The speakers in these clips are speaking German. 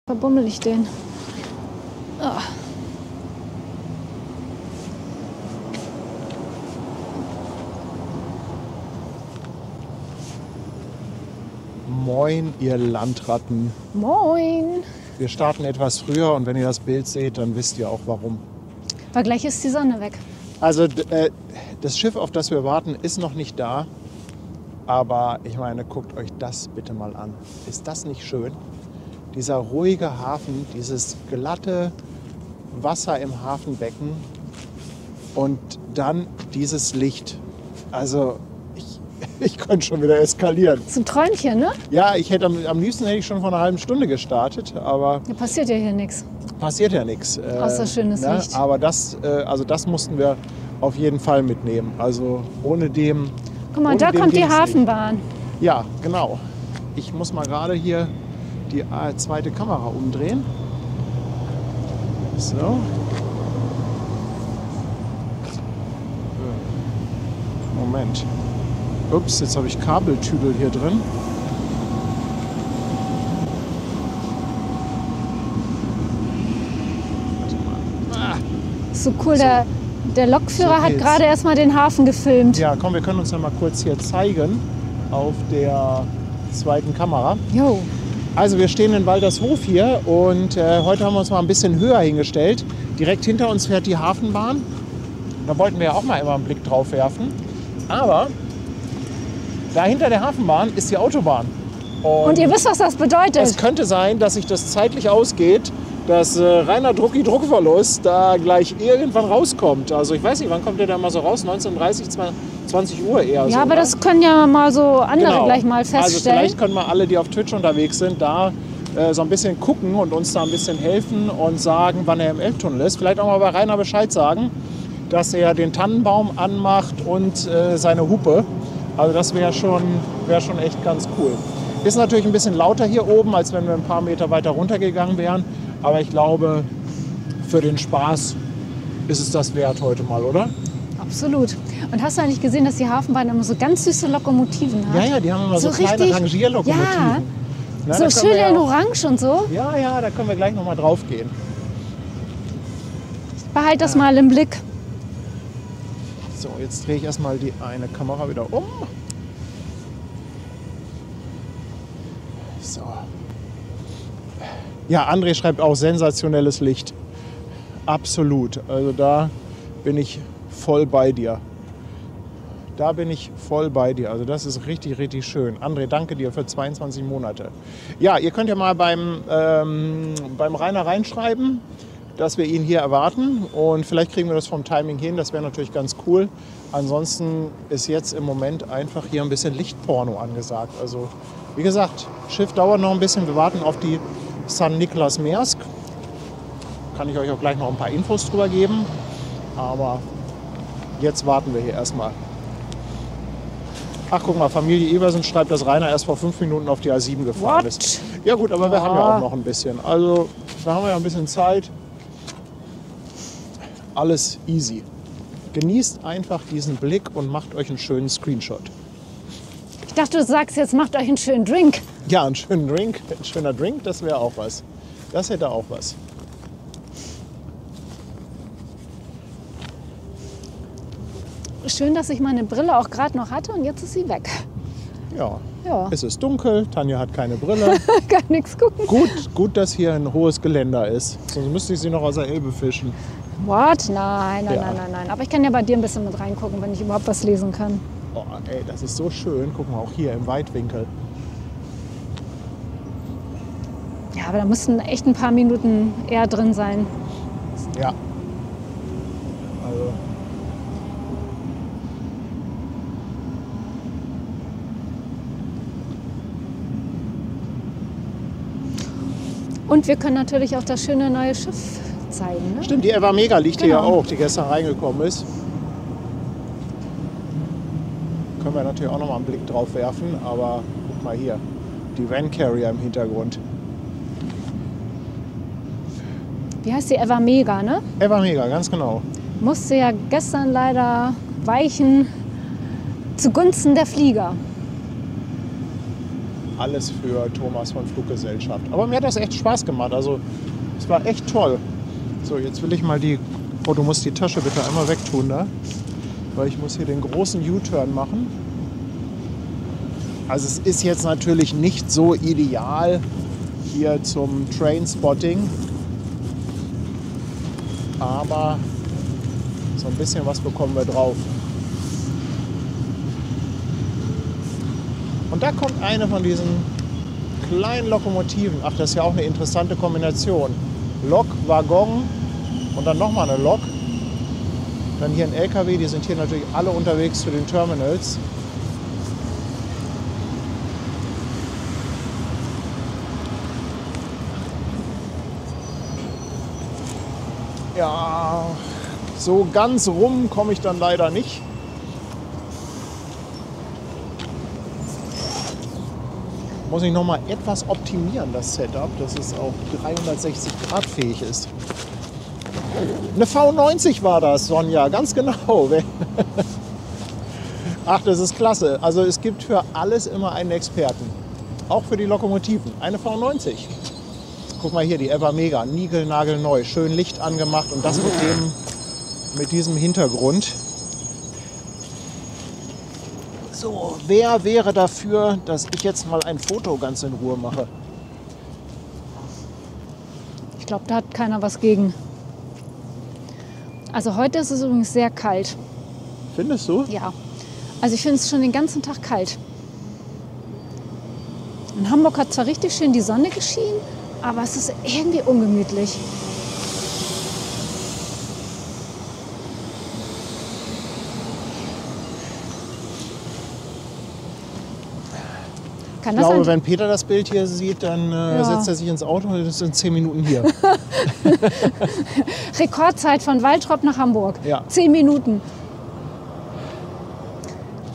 Verbummel ich den. Oh. Moin, ihr Landratten. Moin. Wir starten etwas früher und wenn ihr das Bild seht, dann wisst ihr auch warum. Weil gleich ist die Sonne weg. Also das Schiff, auf das wir warten, ist noch nicht da. Aber ich meine, guckt euch das bitte mal an. Ist das nicht schön? Dieser ruhige Hafen, dieses glatte Wasser im Hafenbecken und dann dieses Licht. Also ich könnte schon wieder eskalieren. So ein Träumchen, ne? Ja, am liebsten hätte ich schon vor einer halben Stunde gestartet, aber Da passiert ja hier nichts. passiert ja nichts. Außer schönes Licht. Aber das mussten wir auf jeden Fall mitnehmen. Also ohne dem. Guck mal, ohne da dem kommt die ging's nicht. Hafenbahn. Ja, genau. Ich muss mal gerade hier die zweite Kamera umdrehen. So. Moment. Ups, jetzt habe ich Kabeltüdel hier drin. Warte mal. So cool, der Lokführer So hat geht's. gerade erst mal den Hafen gefilmt. Ja, komm, wir können uns ja mal kurz hier zeigen auf der zweiten Kamera. Jo. Also wir stehen in Waltershof hier und heute haben wir uns mal ein bisschen höher hingestellt. Direkt hinter uns fährt die Hafenbahn. Da wollten wir ja auch mal immer einen Blick drauf werfen. Aber da hinter der Hafenbahn ist die Autobahn. Und ihr wisst, was das bedeutet. Es könnte sein, dass sich das zeitlich ausgeht, dass reiner Druckverlust da gleich irgendwann rauskommt. Also ich weiß nicht, wann kommt der da mal so raus? 19:30, 20 Uhr eher so. Ja, aber ne? das können ja mal so andere Genau. gleich mal Also feststellen. vielleicht können wir alle, die auf Twitch unterwegs sind, da so ein bisschen gucken und uns da ein bisschen helfen und sagen, wann er im Elbtunnel ist. Vielleicht auch mal bei Rainer Bescheid sagen, dass er den Tannenbaum anmacht und seine Hupe. Also das wäre schon echt ganz cool. Ist natürlich ein bisschen lauter hier oben, als wenn wir ein paar Meter weiter runtergegangen wären. Aber ich glaube, für den Spaß ist es das wert heute mal, oder? Absolut. Und hast du eigentlich gesehen, dass die Hafenbahn immer so ganz süße Lokomotiven hat? Ja, die haben immer so kleine richtig- Rangierlokomotiven. Ja, Na, so da können schön wir ja in auch- Orange und so. Ja, da können wir gleich noch mal drauf gehen. Behalt das mal im Blick. So, jetzt drehe ich erstmal die eine Kamera wieder um. So. Ja, André schreibt auch sensationelles Licht. Absolut. Also da bin ich voll bei dir. Da bin ich voll bei dir. Also das ist richtig, richtig schön. André, danke dir für 22 Monate. Ja, ihr könnt ja mal beim Rainer reinschreiben, dass wir ihn hier erwarten. Und vielleicht kriegen wir das vom Timing hin. Das wäre natürlich ganz cool. Ansonsten ist jetzt im Moment einfach hier ein bisschen Lichtporno angesagt. Also wie gesagt, Schiff dauert noch ein bisschen. Wir warten auf die San Nicolas Maersk. Kann ich euch auch gleich noch ein paar Infos drüber geben. Aber jetzt warten wir hier erstmal. Ach, guck mal, Familie Eversen schreibt, dass Rainer erst vor 5 Minuten auf die A7 gefahren What? ist. Ja gut, aber wir haben ja auch noch ein bisschen. Also, da haben wir ja ein bisschen Zeit. Alles easy. Genießt einfach diesen Blick und macht euch einen schönen Screenshot. Ich dachte, du sagst jetzt, macht euch einen schönen Drink. Ja, einen schönen Drink, ein schöner Drink, das wäre auch was. Das hätte auch was. Schön, dass ich meine Brille auch gerade noch hatte und jetzt ist sie weg. Ja. Ja, Es ist dunkel, Tanja hat keine Brille. kann nichts gucken. Gut, dass hier ein hohes Geländer ist. Sonst müsste ich sie noch aus der Elbe fischen. What? Nein. Ja. Aber ich kann ja bei dir ein bisschen mit reingucken, wenn ich überhaupt was lesen kann. Oh, ey, das ist so schön. Guck mal, auch hier im Weitwinkel. Ja, aber da müssten echt ein paar Minuten eher drin sein. Ja. Also, Und wir können natürlich auch das schöne neue Schiff zeigen. Ne? stimmt, die Eva Mega liegt hier ja Genau. auch, die gestern reingekommen ist. Können wir natürlich auch noch mal einen Blick drauf werfen, aber guck mal hier, die Van Carrier im Hintergrund. Wie heißt die? Eva Mega, ne? Eva Mega, ganz genau. Musste ja gestern leider weichen zugunsten der Flieger. alles für Thomas von Fluggesellschaft. Aber mir hat das echt Spaß gemacht. Also es war echt toll. So, jetzt will ich mal die... Oh, du musst die Tasche bitte einmal wegtun da. Weil ich muss hier den großen U-Turn machen. Also es ist jetzt natürlich nicht so ideal hier zum Trainspotting. Aber so ein bisschen was bekommen wir drauf. Und da kommt eine von diesen kleinen Lokomotiven. Ach, das ist ja auch eine interessante Kombination. Lok, Waggon und dann nochmal eine Lok. Dann hier ein LKW, die sind hier natürlich alle unterwegs zu den Terminals. Ja, so ganz rum komme ich dann leider nicht. Muss ich noch mal etwas optimieren, das Setup, dass es auch 360 Grad fähig ist. Eine V90 war das, Sonja, ganz genau. Ach, das ist klasse. Also es gibt für alles immer einen Experten. Auch für die Lokomotiven. Eine V90. Guck mal hier, die Eva Mega, niegelnagelneu, schön Licht angemacht und das mit diesem Hintergrund. So, wer wäre dafür, dass ich jetzt mal ein Foto ganz in Ruhe mache? Ich glaube, da hat keiner was gegen. Also heute ist es übrigens sehr kalt. Findest du? Ja. Also ich finde es schon den ganzen Tag kalt. In Hamburg hat zwar richtig schön die Sonne geschienen, aber es ist irgendwie ungemütlich. Ich glaube, wenn Peter das Bild hier sieht, dann setzt er sich ins Auto und ist in 10 Minuten hier. Rekordzeit von Waltrop nach Hamburg. Ja. 10 Minuten.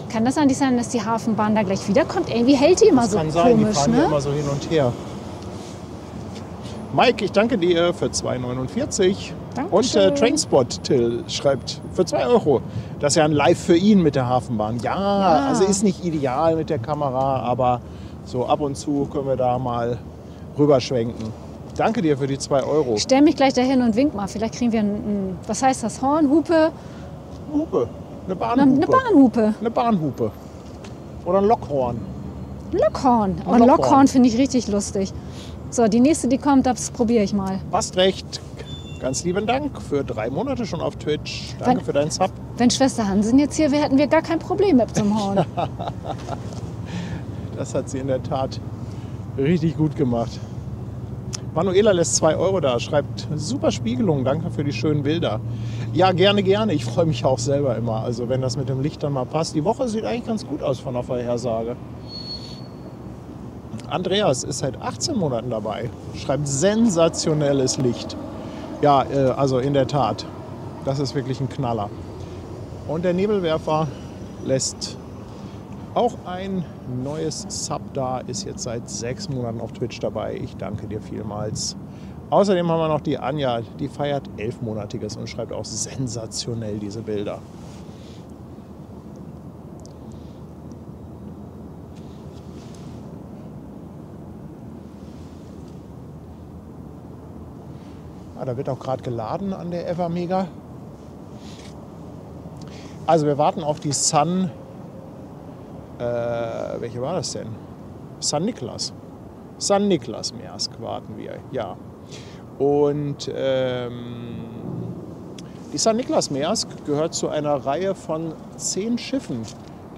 Kann das eigentlich sein, dass die Hafenbahn da gleich wiederkommt? Irgendwie hält die immer das so kann sein, komisch, die fahren ne? hier immer so hin und her. Mike, ich danke dir für 2,49. Dankeschön. Und Trainspot Till schreibt für 2 Euro. Das ist ja ein Live für ihn mit der Hafenbahn. Ja, also ist nicht ideal mit der Kamera, aber so ab und zu können wir da mal rüberschwenken. Danke dir für die 2 Euro. Ich stelle mich gleich dahin und wink mal. Vielleicht kriegen wir was heißt das? Horn, Hupe? Hupe. Eine Bahnhupe. Eine Bahnhupe. Eine Bahnhupe. Oder ein Lockhorn. Ein Lockhorn. Oh, ein Lockhorn finde ich richtig lustig. So, die nächste, die kommt, das probiere ich mal. Passt recht. Ganz lieben Dank für 3 Monate schon auf Twitch. Danke für deinen Sub. Wenn Schwester Hansen jetzt hier wäre, hätten wir gar kein Problem mit zum Horn. Das hat sie in der Tat richtig gut gemacht. Manuela lässt 2 Euro da, schreibt super Spiegelung, danke für die schönen Bilder. Ja, gerne, gerne. Ich freue mich auch selber immer. Also wenn das mit dem Licht dann mal passt. Die Woche sieht eigentlich ganz gut aus von der Vorhersage. Andreas ist seit 18 Monaten dabei. Schreibt sensationelles Licht. Ja, also in der Tat. Das ist wirklich ein Knaller. Und der Nebelwerfer lässt auch ein neues Sub da, ist jetzt seit 6 Monaten auf Twitch dabei. Ich danke dir vielmals. Außerdem haben wir noch die Anja, die feiert 11-monatiges und schreibt auch sensationell diese Bilder. Ah, da wird auch gerade geladen an der Eva Mega. Also wir warten auf die Sun. Welche war das denn? San Niklas. San Niklas Maersk warten wir, ja. Und die San Niklas Maersk gehört zu einer Reihe von 10 Schiffen,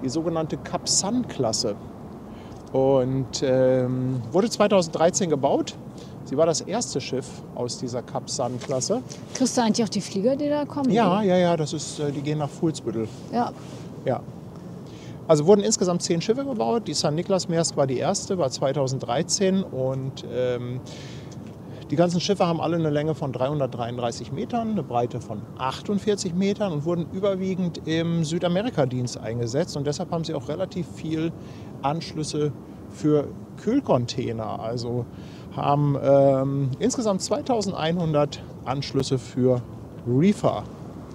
die sogenannte Cap Sun-Klasse. Und wurde 2013 gebaut. Sie war das erste Schiff aus dieser Cap Sun-Klasse. Kriegst du eigentlich auch die Flieger, die da kommen? Ja, das ist, die gehen nach Fuhlsbüttel. Ja. Ja. Also wurden insgesamt 10 Schiffe gebaut. Die San Niklas Maersk war die erste, war 2013. Und die ganzen Schiffe haben alle eine Länge von 333 Metern, eine Breite von 48 Metern und wurden überwiegend im Südamerika-Dienst eingesetzt. Und deshalb haben sie auch relativ viel Anschlüsse für Kühlcontainer. Also haben insgesamt 2100 Anschlüsse für Reefer.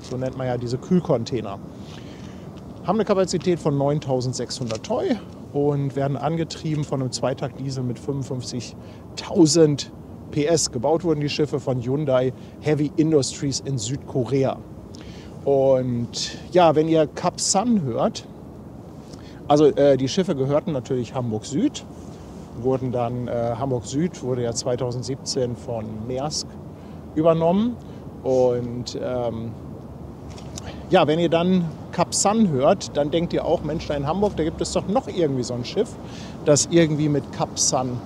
So nennt man ja diese Kühlcontainer. Haben eine Kapazität von 9600 Toy und werden angetrieben von einem Zweitaktdiesel mit 55.000 PS. Gebaut wurden die Schiffe von Hyundai Heavy Industries in Südkorea. Und ja, wenn ihr Cap Sun hört, also die Schiffe gehörten natürlich Hamburg Süd, wurden dann, Hamburg Süd wurde ja 2017 von Maersk übernommen. Und ja, wenn ihr dann Cap Sun hört, dann denkt ihr auch, Mensch, da in Hamburg, da gibt es doch noch irgendwie so ein Schiff, das irgendwie mit Cap Sun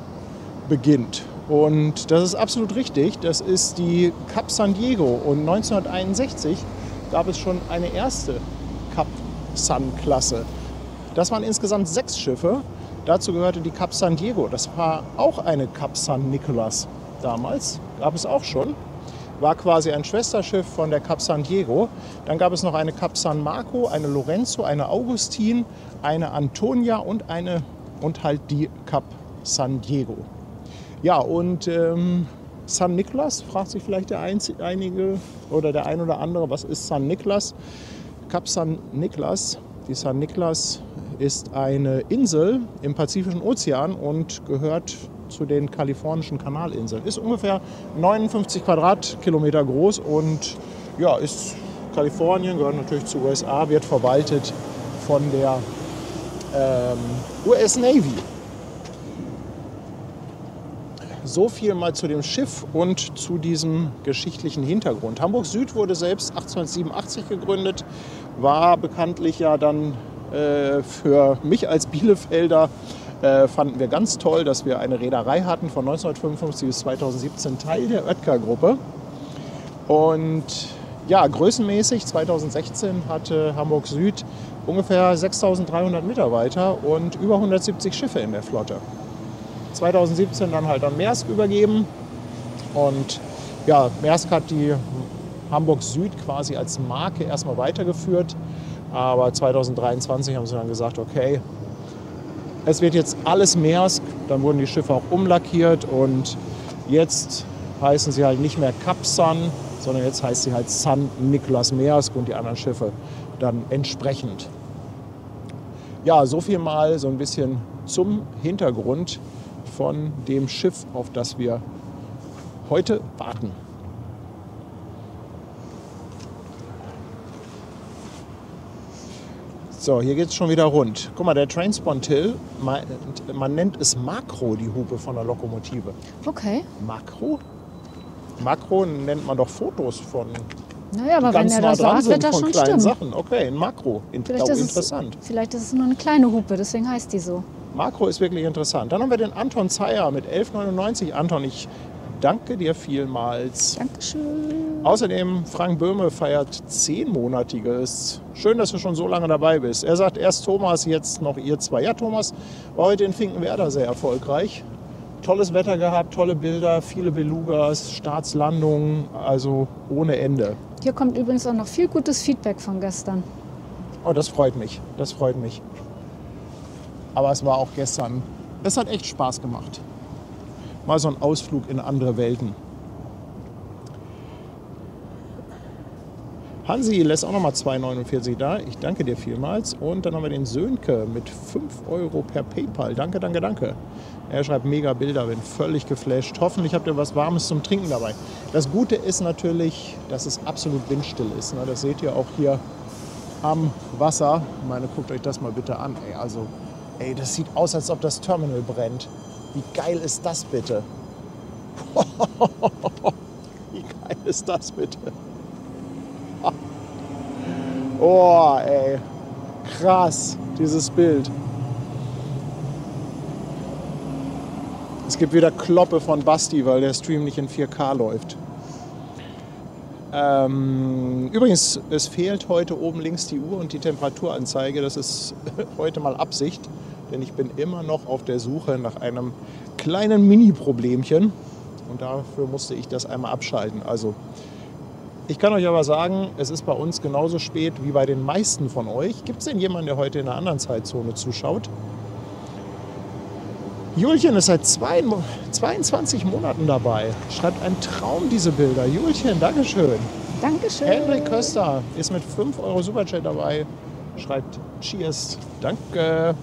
beginnt. Und das ist absolut richtig, das ist die Cap San Diego. Und 1961 gab es schon eine erste Cap Sun-Klasse. Das waren insgesamt 6 Schiffe. Dazu gehörte die Cap San Diego. Das war auch eine Cap San Nicolas damals. Gab es auch schon. War quasi ein Schwesterschiff von der Cap San Diego. Dann gab es noch eine Cap San Marco, eine Lorenzo, eine Augustin, eine Antonia und halt die Cap San Diego. Ja, und San Nicolas, fragt sich vielleicht der einige oder der ein oder andere, was ist San Nicolas? Cap San Nicolas, die San Nicolas ist eine Insel im Pazifischen Ozean und gehört zu den kalifornischen Kanalinseln. Ist ungefähr 59 Quadratkilometer groß und ja, ist Kalifornien, gehört natürlich zu USA, wird verwaltet von der US Navy. So viel mal zu dem Schiff und zu diesem geschichtlichen Hintergrund. Hamburg Süd wurde selbst 1887 gegründet, war bekanntlich ja dann für mich als Bielefelder fanden wir ganz toll, dass wir eine Reederei hatten von 1955 bis 2017, Teil der Oetker-Gruppe. Und ja, größenmäßig 2016 hatte Hamburg Süd ungefähr 6.300 Mitarbeiter und über 170 Schiffe in der Flotte. 2017 dann halt an Maersk übergeben und ja, Maersk hat die Hamburg Süd quasi als Marke erstmal weitergeführt, aber 2023 haben sie dann gesagt, okay, es wird jetzt alles Maersk, dann wurden die Schiffe auch umlackiert und jetzt heißen sie halt nicht mehr Cap Sun, sondern jetzt heißt sie halt San Nicolas Maersk und die anderen Schiffe dann entsprechend. Ja, so viel mal so ein bisschen zum Hintergrund von dem Schiff, auf das wir heute warten. So, hier geht es schon wieder rund. Guck mal, der Trainspontil, man nennt es Makro, die Hupe von der Lokomotive. Okay. Makro? Makro nennt man doch Fotos von Naja, aber wenn ganz er nah das dran sagt, sind wird das von schon kleinen stimmen. Sachen. Okay, ein Makro. Interessant. Vielleicht ist es nur eine kleine Hupe, deswegen heißt die so. Makro ist wirklich interessant. Dann haben wir den Anton Zeyer mit 11,99. Anton, ich danke dir vielmals. Dankeschön. Außerdem, Frank Böhme feiert 10-monatiges. Schön, dass du schon so lange dabei bist. Er sagt erst Thomas, jetzt noch ihr zwei. Ja, Thomas war heute in Finkenwerder sehr erfolgreich. Tolles Wetter gehabt, tolle Bilder, viele Belugas, Startslandungen, also ohne Ende. Hier kommt übrigens auch noch viel gutes Feedback von gestern. Oh, das freut mich, das freut mich. Aber es war auch gestern, es hat echt Spaß gemacht. Mal so ein Ausflug in andere Welten. Hansi lässt auch nochmal 2,49 da. Ich danke dir vielmals. Und dann haben wir den Sönke mit 5 € per PayPal. Danke, danke, danke. Er schreibt mega Bilder, bin völlig geflasht. Hoffentlich habt ihr was Warmes zum Trinken dabei. Das Gute ist natürlich, dass es absolut windstill ist. Das seht ihr auch hier am Wasser. Ich meine, guckt euch das mal bitte an. Ey, das sieht aus, als ob das Terminal brennt. Wie geil ist das bitte? Wie geil ist das bitte? Oh, ey. Krass, dieses Bild. Es gibt wieder Kloppe von Basti, weil der Stream nicht in 4K läuft. Übrigens, es fehlt heute oben links die Uhr und die Temperaturanzeige. Das ist heute mal Absicht, denn ich bin immer noch auf der Suche nach einem kleinen Mini-Problemchen. Und dafür musste ich das einmal abschalten. Also, ich kann euch aber sagen, es ist bei uns genauso spät wie bei den meisten von euch. Gibt es denn jemanden, der heute in einer anderen Zeitzone zuschaut? Julchen ist seit 22 Monaten dabei. Schreibt ein Traum, diese Bilder. Julchen, Dankeschön. Dankeschön. Henry Köster ist mit 5 € Superchat dabei. Schreibt Cheers. Danke.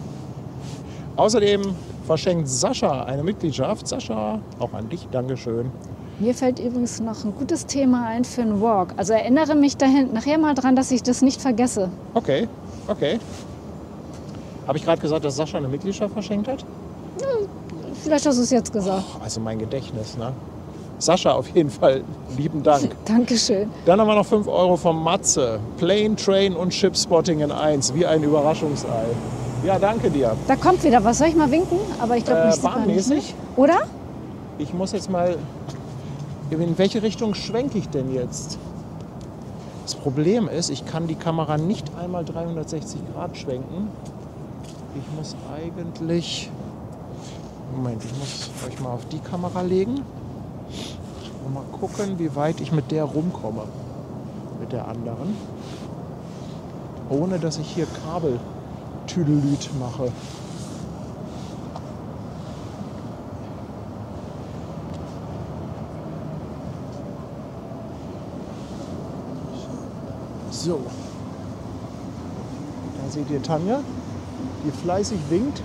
Außerdem verschenkt Sascha eine Mitgliedschaft. Sascha, auch an dich, Dankeschön. Mir fällt übrigens noch ein gutes Thema ein für einen Walk. Also erinnere mich dahin nachher mal dran, dass ich das nicht vergesse. Okay, okay. Habe ich gerade gesagt, dass Sascha eine Mitgliedschaft verschenkt hat? Vielleicht hast du es jetzt gesagt. Also mein Gedächtnis, ne? Sascha, auf jeden Fall lieben Dank. Dankeschön. Dann haben wir noch 5 Euro vom Matze. Plane, Train und Ship-Spotting in 1, wie ein Überraschungsei. Ja, danke dir. Da kommt wieder was. Soll ich mal winken? Aber ich glaube nicht. sieht man nicht, ne? Bahnmäßig. Oder? Ich muss jetzt mal... In welche Richtung schwenke ich denn jetzt? Das Problem ist, ich kann die Kamera nicht einmal 360 Grad schwenken. Ich muss eigentlich... Moment, ich muss euch mal auf die Kamera legen. Und mal gucken, wie weit ich mit der rumkomme. Mit der anderen. Ohne, dass ich hier Kabeltüdelüt mache. So. Da seht ihr Tanja, die fleißig winkt.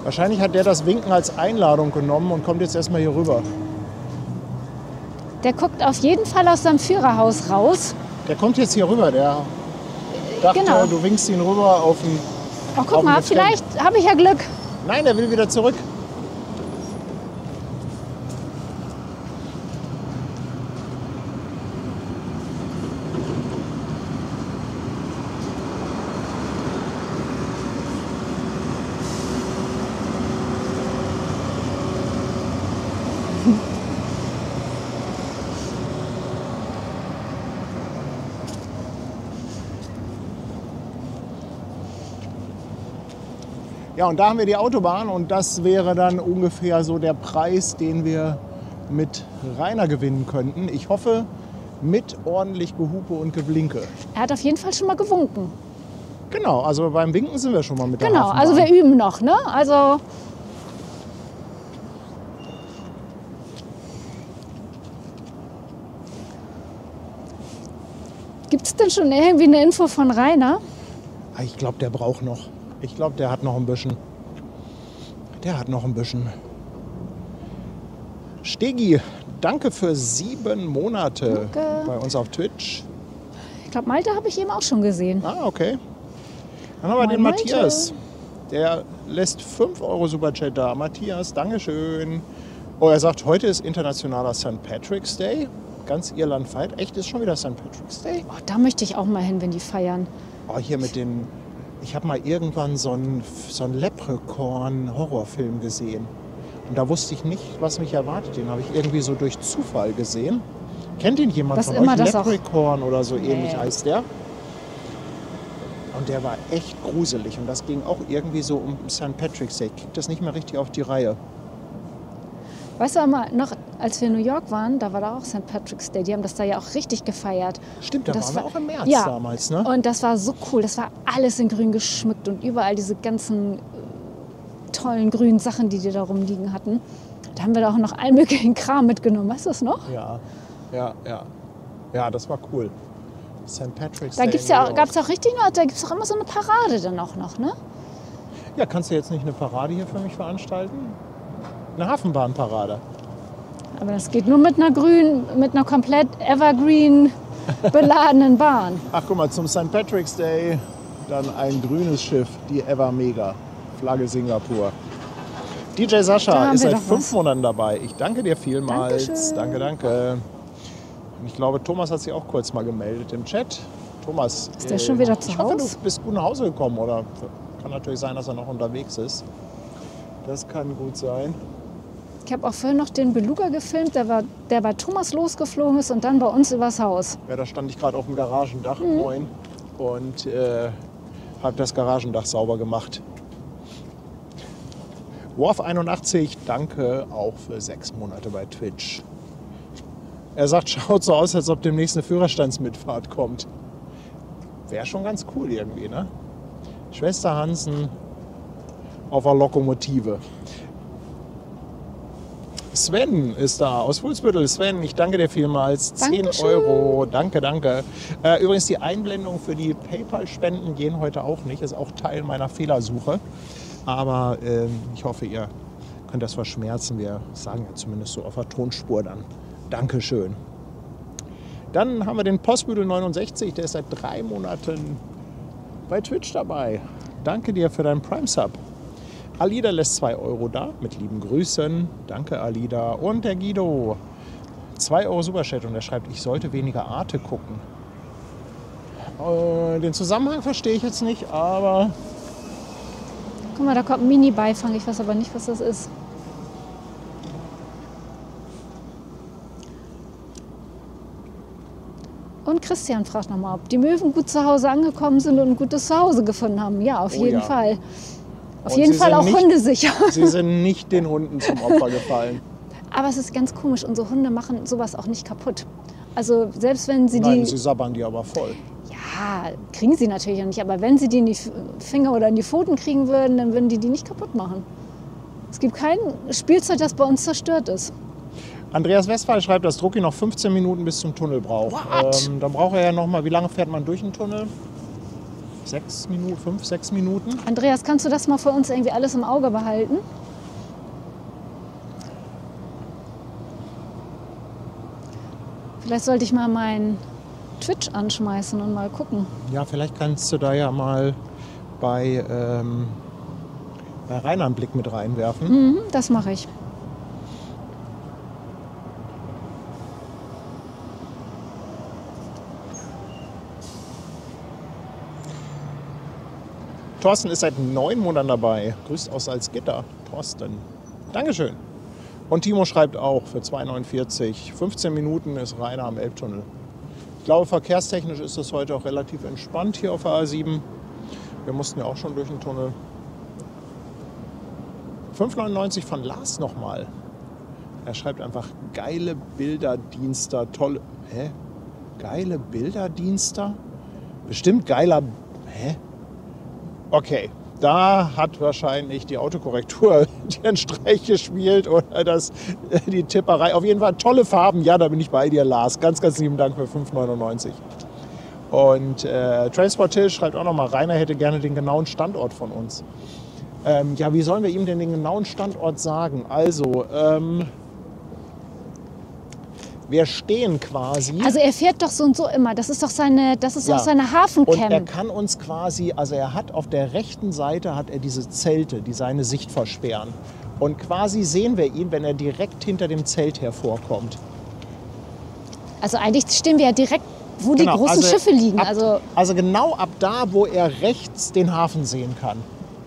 Wahrscheinlich hat der das Winken als Einladung genommen und kommt jetzt erstmal hier rüber. Der guckt auf jeden Fall aus seinem Führerhaus raus. Der kommt jetzt hier rüber. Der dachte, Genau. du winkst ihn rüber auf den... Oh, auf guck den mal, Getränk. vielleicht habe ich ja Glück. Nein, er will wieder zurück. Ja, und da haben wir die Autobahn und das wäre dann ungefähr so der Preis, den wir mit Rainer gewinnen könnten. Ich hoffe, mit ordentlich Gehupe und Geblinke. Er hat auf jeden Fall schon mal gewunken. Genau, also beim Winken sind wir schon mal mit der Genau, Hafenbahn. also wir üben noch, ne? Also gibt es denn schon irgendwie eine Info von Rainer? Ah, ich glaube, der braucht noch. Ich glaube, der hat noch ein bisschen. Der hat noch ein bisschen. Stegi, danke für 7 Monate Danke. bei uns auf Twitch. Ich glaube, Malte habe ich eben auch schon gesehen. Ah, okay. Dann haben wir den Malte. Matthias. Der lässt 5 Euro Superchat da. Matthias, Dankeschön. Oh, er sagt, heute ist internationaler St. Patrick's Day. Ganz Irland feiert. Echt, ist schon wieder St. Patrick's Day? Oh, da möchte ich auch mal hin, wenn die feiern. Oh, hier mit den... Ich habe mal irgendwann so einen Leprechaun-Horrorfilm gesehen. Und da wusste ich nicht, was mich erwartet. Den habe ich irgendwie so durch Zufall gesehen. Kennt ihn jemand Was von immer euch? das auch- Leprechaun oder so ähnlich Nee. heißt der. Und der war echt gruselig. Und das ging auch irgendwie so um St. Patrick's Day. Kriegt das nicht mehr richtig auf die Reihe. Weißt du aber noch, als wir in New York waren, da war da auch St. Patrick's Day. Die haben das da ja auch richtig gefeiert. Stimmt, da Und waren das wir war- auch im März ja. damals, ne? Und das war so cool. Das war alles in grün geschmückt und überall diese ganzen tollen grünen Sachen, die da rumliegen hatten. Da haben wir da auch noch allen möglichen Kram mitgenommen. Weißt du das noch? Ja, ja, ja. Ja, das war cool. St. Patrick's Da Day. gibt's in New ja auch, York. gab's auch richtig noch, da gibt es auch immer so eine Parade dann auch noch, ne? Ja, kannst du jetzt nicht eine Parade hier für mich veranstalten? Eine Hafenbahnparade. Aber das geht nur mit einer komplett evergreen beladenen Bahn. Ach, guck mal, zum St. Patrick's Day dann ein grünes Schiff, die Ever Mega, Flagge Singapur. DJ Da Sascha haben ist wir seit doch 5 was. Monaten dabei. Ich danke dir vielmals. Dankeschön. Danke, danke. Und ich glaube, Thomas hat sich auch kurz mal gemeldet im Chat. Thomas, Ist der schon wieder zu ich hoffe, du Hause? bist gut nach Hause gekommen. Oder kann natürlich sein, dass er noch unterwegs ist. Das kann gut sein. Ich habe auch vorhin noch den Beluga gefilmt, der bei Thomas losgeflogen ist und dann bei uns übers Haus. Ja, da stand ich gerade auf dem Garagendach, moin, und habe das Garagendach sauber gemacht. Worf81, danke auch für 6 Monate bei Twitch. Er sagt, schaut so aus, als ob demnächst eine Führerstandsmitfahrt kommt. Wäre schon ganz cool irgendwie, ne? Schwester Hansen auf der Lokomotive. Sven ist da aus Fuhlsbüttel. Sven, ich danke dir vielmals. 10 Dankeschön. Euro. Danke, danke. Übrigens, die Einblendung für die PayPal-Spenden gehen heute auch nicht. Ist auch Teil meiner Fehlersuche. Aber ich hoffe, ihr könnt das verschmerzen. Wir sagen ja zumindest so auf der Tonspur dann. Dankeschön. Dann haben wir den Postbüdel 69. Der ist seit 3 Monaten bei Twitch dabei. Danke dir für deinen Prime-Sub. Alida lässt 2 Euro da, mit lieben Grüßen. Danke, Alida. Und der Guido, 2 Euro Superchat. Und er schreibt, ich sollte weniger Arte gucken. Den Zusammenhang verstehe ich jetzt nicht, aber... Guck mal, da kommt ein Mini-Beifang. Ich weiß aber nicht, was das ist. Und Christian fragt nochmal, ob die Möwen gut zu Hause angekommen sind und ein gutes Zuhause gefunden haben. Ja, auf jeden Fall. Auf Und jeden sie Fall sind auch nicht- hundesicher. Sie sind nicht den Hunden zum Opfer gefallen. Aber es ist ganz komisch, unsere Hunde machen sowas auch nicht kaputt. Also selbst wenn sie Nein, die... sie sabbern die aber voll. Ja, kriegen sie natürlich auch nicht. Aber wenn sie die in die Finger oder in die Pfoten kriegen würden, dann würden die nicht kaputt machen. Es gibt kein Spielzeug, das bei uns zerstört ist. Andreas Westphal schreibt, dass Drucki noch 15 Minuten bis zum Tunnel braucht. What? Dann braucht er ja noch mal, wie lange fährt man durch den Tunnel? 6 Minuten, 5, 6 Minuten? Andreas, kannst du das mal für uns irgendwie alles im Auge behalten? Vielleicht sollte ich mal meinen Twitch anschmeißen und mal gucken. Ja, vielleicht kannst du da ja mal bei Rainer einen Blick mit reinwerfen. Mhm, das mache ich. Thorsten ist seit 9 Monaten dabei. Grüßt aus Salzgitter. Thorsten. Dankeschön. Und Timo schreibt auch für 2,49. 15 Minuten ist Rainer am Elbtunnel. Ich glaube, verkehrstechnisch ist es heute auch relativ entspannt hier auf der A7. Wir mussten ja auch schon durch den Tunnel. 5,99 von Lars nochmal. Er schreibt einfach, geile Bilderdienster, tolle... Hä? Geile Bilderdienster? Bestimmt geiler... Hä? Okay, da hat wahrscheinlich die Autokorrektur den Streich gespielt oder die Tipperei. Auf jeden Fall tolle Farben. Ja, da bin ich bei dir, Lars. Ganz, ganz lieben Dank für 5,99. Und Transport Till schreibt auch nochmal, Rainer hätte gerne den genauen Standort von uns. Ja, wie sollen wir ihm denn den genauen Standort sagen? Also, wir stehen quasi... Also er fährt doch so und so immer. Das ist doch seine, das ist Ja. doch seine Und er Hafencamp. kann uns quasi, also er hat auf der rechten Seite hat er diese Zelte, die seine Sicht versperren. Und quasi sehen wir ihn, wenn er direkt hinter dem Zelt hervorkommt. Also eigentlich stehen wir ja direkt, wo die Genau, großen also Schiffe liegen. Ab, Also genau ab da, wo er rechts den Hafen sehen kann.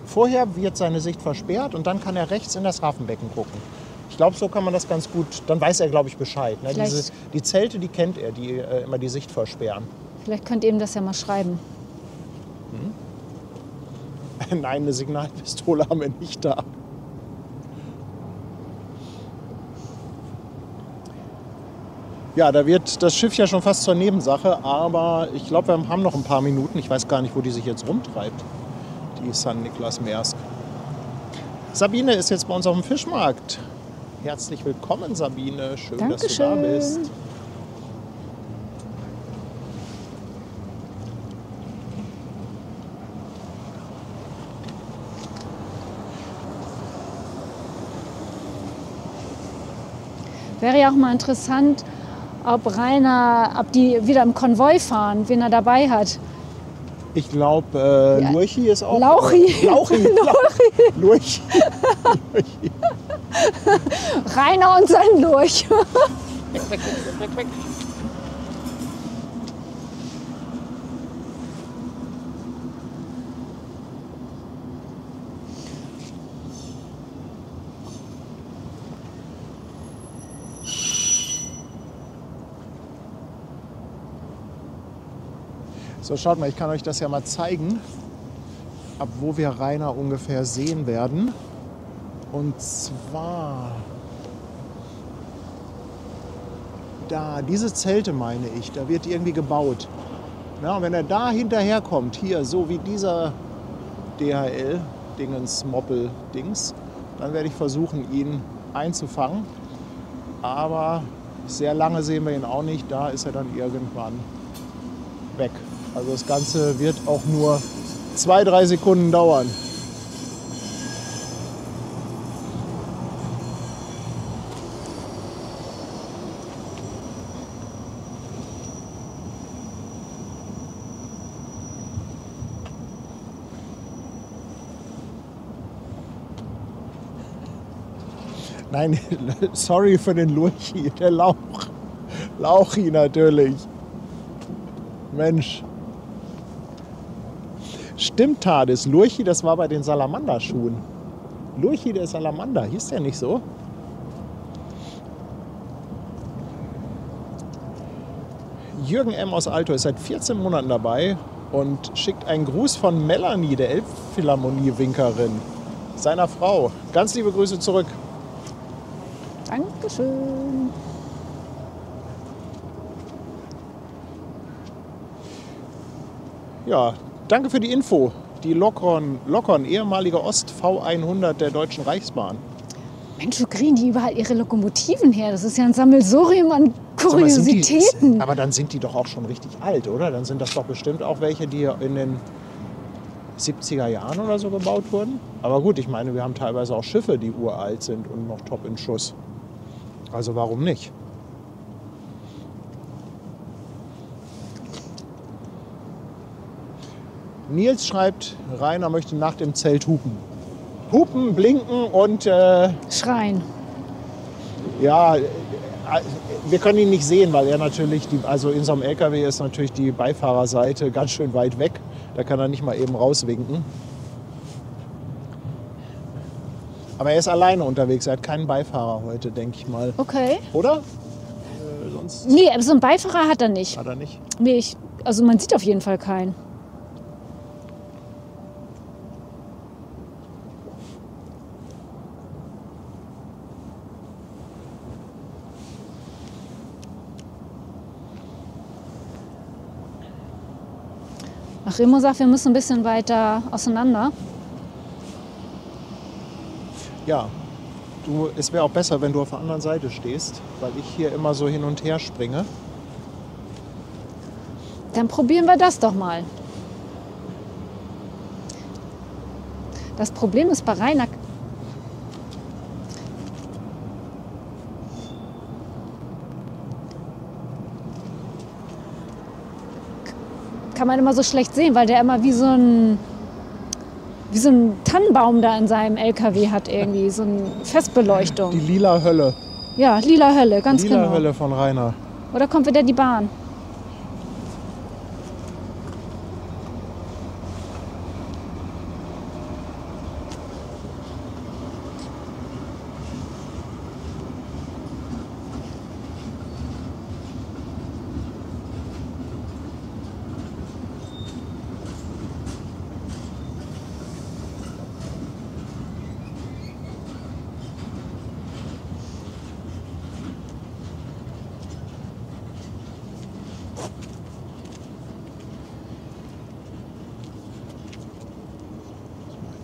Vorher wird seine Sicht versperrt und dann kann er rechts in das Hafenbecken gucken. Ich glaube, so kann man das ganz gut, dann weiß er, glaube ich, Bescheid. Ne? Vielleicht- Die Zelte, die kennt er, die immer die Sicht versperren. vielleicht könnt ihr ihm das ja mal schreiben. Nein, eine Signalpistole haben wir nicht da. Ja, da wird das Schiff ja schon fast zur Nebensache, aber ich glaube, wir haben noch ein paar Minuten. Ich weiß gar nicht, wo die sich jetzt rumtreibt, die San Niklas Maersk. Sabine ist jetzt bei uns auf dem Fischmarkt. Herzlich willkommen, Sabine. Schön, dass du da Dankeschön. bist. Wäre ja auch mal interessant, ob die wieder im Konvoi fahren, wen er dabei hat. Ich glaube, Ja. Lurchi ist auch... Lauchi. Lauchi. Lurchi. Rainer und sein Lurch. So, schaut mal, ich kann euch das ja mal zeigen, ab wo wir Rainer ungefähr sehen werden. Und zwar Da, diese Zelte meine ich, da wird irgendwie gebaut. Na, und wenn er da hinterherkommt, hier, so wie dieser DHL-Dingens, Moppel-Dings, dann werde ich versuchen, ihn einzufangen. Aber sehr lange sehen wir ihn auch nicht, da ist er dann irgendwann weg. Also das Ganze wird auch nur 2-3 Sekunden dauern. Nein, sorry für den Lurchi, der Lauch. Lauchi natürlich. Mensch. Stimmt, Tades. Lurchi, das war bei den Salamanderschuhen. Lurchi der Salamander, hieß der nicht so? Jürgen M. aus Alto ist seit 14 Monaten dabei und schickt einen Gruß von Melanie, der Elbphilharmonie-Winkerin, seiner Frau. Ganz liebe Grüße zurück. Dankeschön. Ja, danke für die Info. Die Lokon, ehemalige Ost V100 der Deutschen Reichsbahn. Mensch, wo kriegen die überall ihre Lokomotiven her? Das ist ja ein Sammelsurium an Sag mal, Kuriositäten. aber dann sind die doch auch schon richtig alt, oder? Dann sind das doch bestimmt auch welche, die in den 70er Jahren oder so gebaut wurden. Aber gut, ich meine, wir haben teilweise auch Schiffe, die uralt sind und noch top in Schuss. Also warum nicht? Nils schreibt, Rainer möchte nach dem Zelt hupen. Hupen, blinken und Schreien. ja, wir können ihn nicht sehen, weil er natürlich, also in so einem LKW ist natürlich die Beifahrerseite ganz schön weit weg. Da kann er nicht mal eben rauswinken. Aber er ist alleine unterwegs, er hat keinen Beifahrer heute, denke ich mal. Okay. Oder? Sonst Nee, aber so einen Beifahrer hat er nicht. hat er nicht. Nee, also man sieht auf jeden Fall keinen. Ach, Remo sagt, wir müssen ein bisschen weiter auseinander. Ja, es wäre auch besser, wenn du auf der anderen Seite stehst, weil ich hier immer so hin und her springe. Dann probieren wir das doch mal. Das Problem ist bei Rainer. Kann man immer so schlecht sehen, weil der immer wie so ein Tannenbaum da in seinem LKW hat irgendwie, so eine Festbeleuchtung. Die lila Hölle. Ja, lila Hölle, ganz Lila genau. Hölle von Rainer. Oder kommt wieder die Bahn?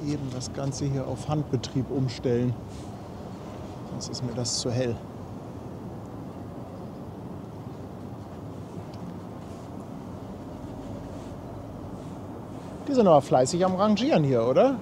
Eben das Ganze hier auf Handbetrieb umstellen. Sonst ist mir das zu hell. Die sind aber fleißig am Rangieren hier, oder?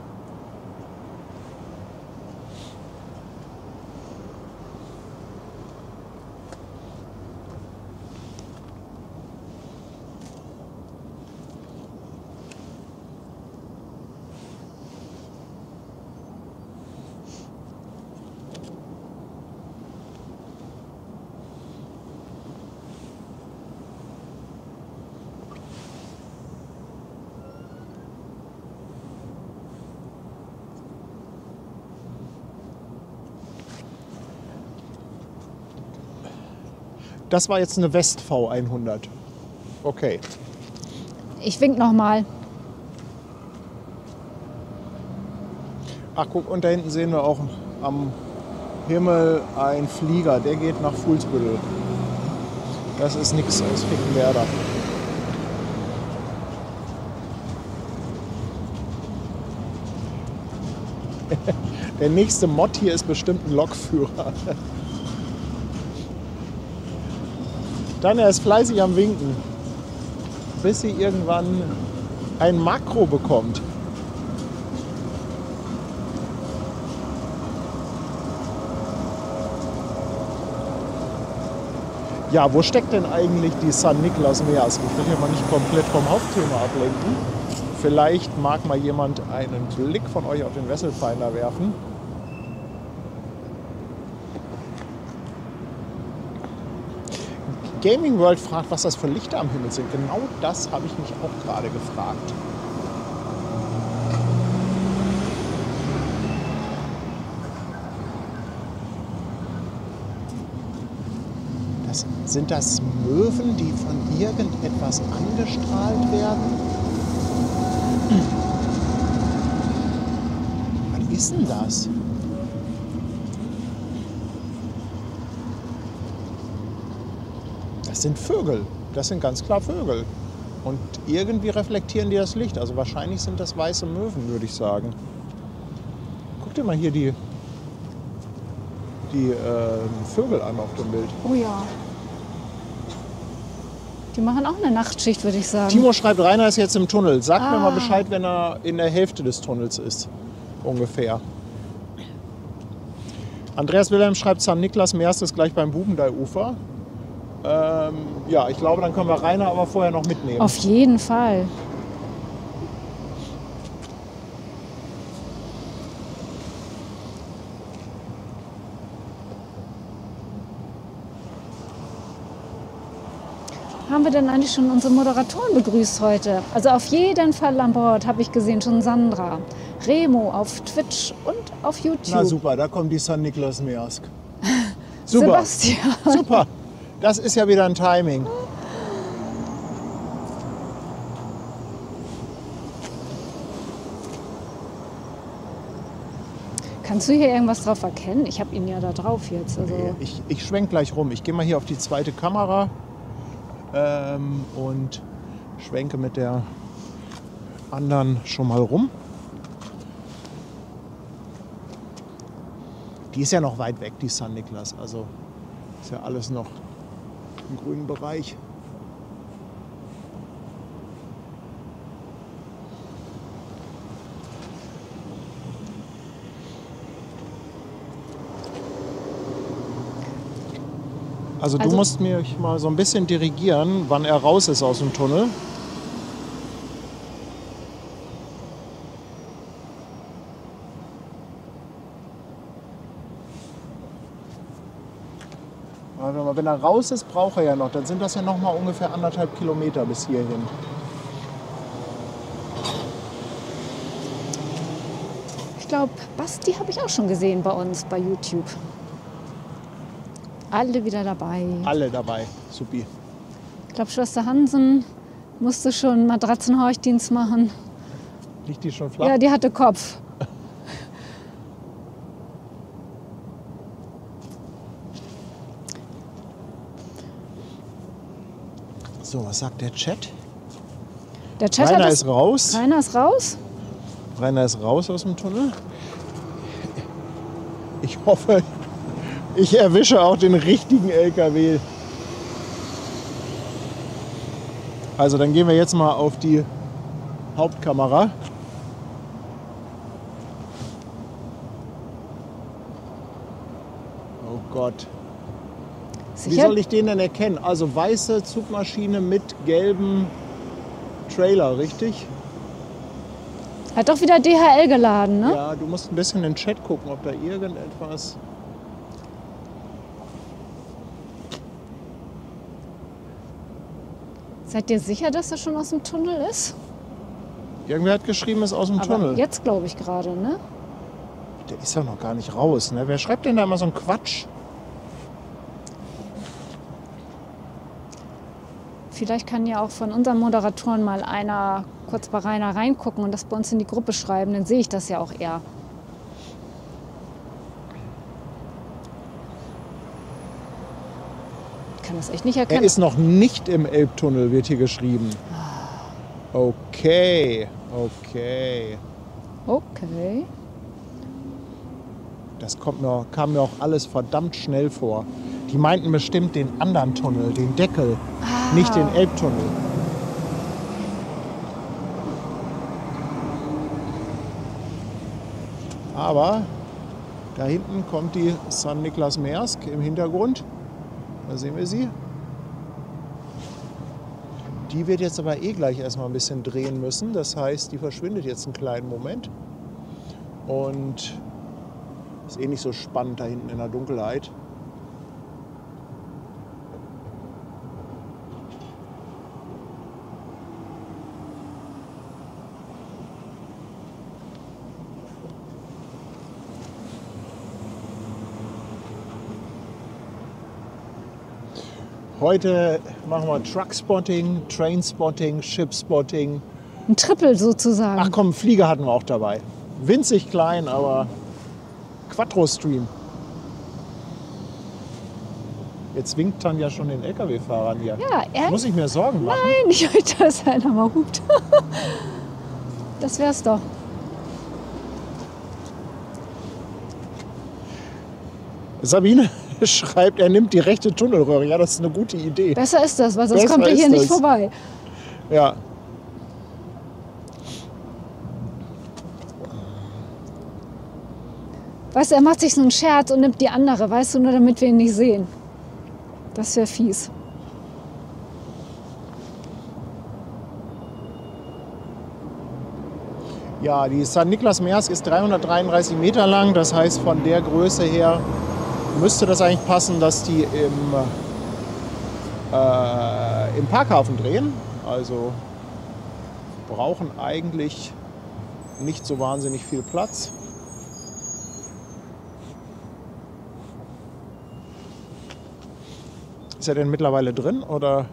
Das war jetzt eine West V100. Okay. Ich wink noch mal. Ach guck, und da hinten sehen wir auch am Himmel einen Flieger. Der geht nach Fuhlsbüttel. Das ist nichts aus Finkenwerder. Der nächste Mod hier ist bestimmt ein Lokführer. Tanja ist fleißig am Winken, bis sie irgendwann ein Makro bekommt. Ja, wo steckt denn eigentlich die San Niklas Meersk? Ich will hier mal nicht komplett vom Hauptthema ablenken. Vielleicht mag mal jemand einen Blick von euch auf den Wesselfinder werfen. Gaming World fragt, was das für Lichter am Himmel sind. Genau das habe ich mich auch gerade gefragt. Sind das Möwen, die von irgendetwas angestrahlt werden? Was ist denn das? Das sind Vögel. Das sind ganz klar Vögel. Und irgendwie reflektieren die das Licht. Also wahrscheinlich sind das weiße Möwen, würde ich sagen. Guck dir mal hier die Vögel an auf dem Bild. Oh ja. Die machen auch eine Nachtschicht, würde ich sagen. Timo schreibt, Rainer ist jetzt im Tunnel. Sagt mir mal Bescheid, wenn er in der Hälfte des Tunnels ist. Ungefähr. Andreas Wilhelm schreibt, San Niklas Meersk ist gleich beim Bubendeiufer. Ja, ich glaube, dann können wir Rainer aber vorher noch mitnehmen. Auf jeden Fall. Haben wir denn eigentlich schon unsere Moderatoren begrüßt heute? Also auf jeden Fall an Bord habe ich gesehen, schon Sandra, Remo auf Twitch und auf YouTube. Na super, da kommt die San Niklas Meersk. Super. Sebastian. Super, das ist ja wieder ein Timing. Kannst du hier irgendwas drauf erkennen? Ich habe ihn ja da drauf jetzt. Also. Ich schwenk gleich rum. Ich gehe mal hier auf die zweite Kamera. Und schwenke mit der anderen schon mal rum. Die ist ja noch weit weg, die San Niklas. Also ist ja alles noch im grünen Bereich. Also du musst mir mal so ein bisschen dirigieren, wann er raus ist aus dem Tunnel. Warte mal, wenn er raus ist, braucht er ja noch. Dann sind das ja noch mal ungefähr 1,5 Kilometer bis hierhin. Ich glaube, Basti habe ich auch schon gesehen bei uns bei YouTube. Alle wieder dabei. Alle dabei, supi. Ich glaube, Schwester Hansen musste schon Matratzenhorchdienst machen. Liegt die schon flach? Ja, die hatte Kopf. So, was sagt der Chat? Der Chat Rainer hat ist raus. Rainer ist raus? Rainer ist raus aus dem Tunnel. Ich hoffe, ich erwische auch den richtigen LKW. Also dann gehen wir jetzt mal auf die Hauptkamera. Oh Gott. Sicher? Wie soll ich den denn erkennen? Also weiße Zugmaschine mit gelbem Trailer, richtig? Hat doch wieder DHL geladen, ne? Ja, du musst ein bisschen in den Chat gucken, ob da irgendetwas... Seid ihr sicher, dass er schon aus dem Tunnel ist? Irgendwer hat geschrieben, ist aus dem Aber Tunnel. jetzt glaube ich gerade, ne? Der ist ja noch gar nicht raus, ne? Wer schreibt denn da immer so einen Quatsch? Vielleicht kann ja auch von unseren Moderatoren mal einer kurz bei Rainer reingucken und das bei uns in die Gruppe schreiben, dann sehe ich das ja auch eher. kann das echt nicht Er erkennen. ist noch nicht im Elbtunnel, wird hier geschrieben. Okay, okay. Okay. Das kam mir auch alles verdammt schnell vor. Die meinten bestimmt den anderen Tunnel, den Deckel, nicht den Elbtunnel. Aber da hinten kommt die San Niklas Maersk im Hintergrund. Da sehen wir sie. Die wird jetzt aber eh gleich erstmal ein bisschen drehen müssen. Das heißt, die verschwindet jetzt einen kleinen Moment. Und ist eh nicht so spannend da hinten in der Dunkelheit. Heute machen wir Truckspotting, Trainspotting, Shipspotting. Ein Triple sozusagen. Ach komm, Flieger hatten wir auch dabei. Winzig klein, aber Quattro-Stream. Jetzt winkt Tanja schon den LKW-Fahrern hier. Ja, Muss ich mir Sorgen machen? Nein, ich möchte, dass einer mal hupt. Das wär's doch. Sabine schreibt, er nimmt die rechte Tunnelröhre. Ja, das ist eine gute Idee. Besser ist das, weil sonst Besser kommt er hier ist nicht das. vorbei. Ja. Weißt du, er macht sich so einen Scherz und nimmt die andere, weißt du, nur damit wir ihn nicht sehen. Das wäre fies. Ja, die San Niklas Maersk ist 333 Meter lang. Das heißt, von der Größe her müsste das eigentlich passen, dass die im Parkhafen drehen. Also brauchen eigentlich nicht so wahnsinnig viel Platz. Ist er denn mittlerweile drin oder?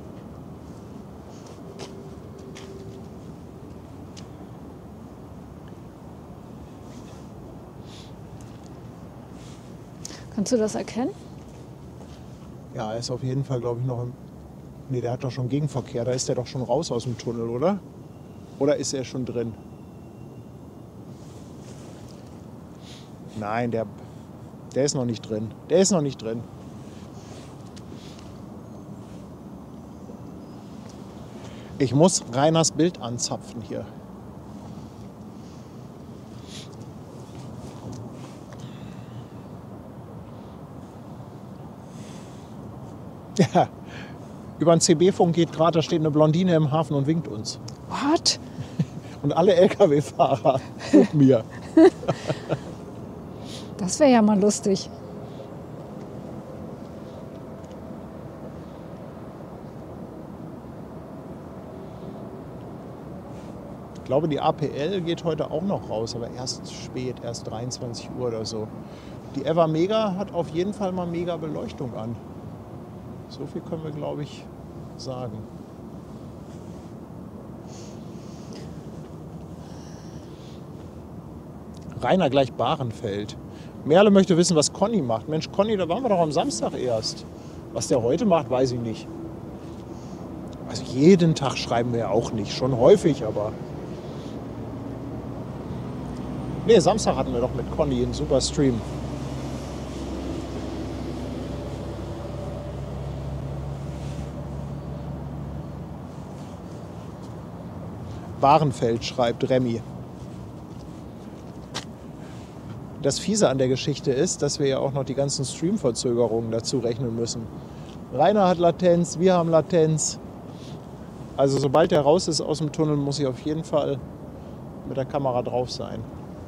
Kannst du das erkennen? Ja, er ist auf jeden Fall, glaube ich, noch im. Nee, der hat doch schon Gegenverkehr. Da ist der doch schon raus aus dem Tunnel, oder? Oder ist er schon drin? Nein, der ist noch nicht drin. Der ist noch nicht drin. Ich muss Rainers Bild anzapfen hier. Ja, über den CB-Funk geht gerade, da steht eine Blondine im Hafen und winkt uns. What? Und alle LKW-Fahrer mit mir. Das wäre ja mal lustig. Ich glaube, die APL geht heute auch noch raus, aber erst spät, erst 23 Uhr oder so. Die Eva Mega hat auf jeden Fall mal mega Beleuchtung an. So viel können wir, glaube ich, sagen. Rainer gleich Bahrenfeld. Merle möchte wissen, was Conny macht. Mensch, Conny, da waren wir doch am Samstag erst. Was der heute macht, weiß ich nicht. Also jeden Tag schreiben wir ja auch nicht. Schon häufig, aber... Nee, Samstag hatten wir doch mit Conny einen super Stream. Bahrenfeld, schreibt Remy. Das Fiese an der Geschichte ist, dass wir ja auch noch die ganzen Stream-Verzögerungen dazu rechnen müssen. Rainer hat Latenz, wir haben Latenz. Also sobald er raus ist aus dem Tunnel, muss ich auf jeden Fall mit der Kamera drauf sein.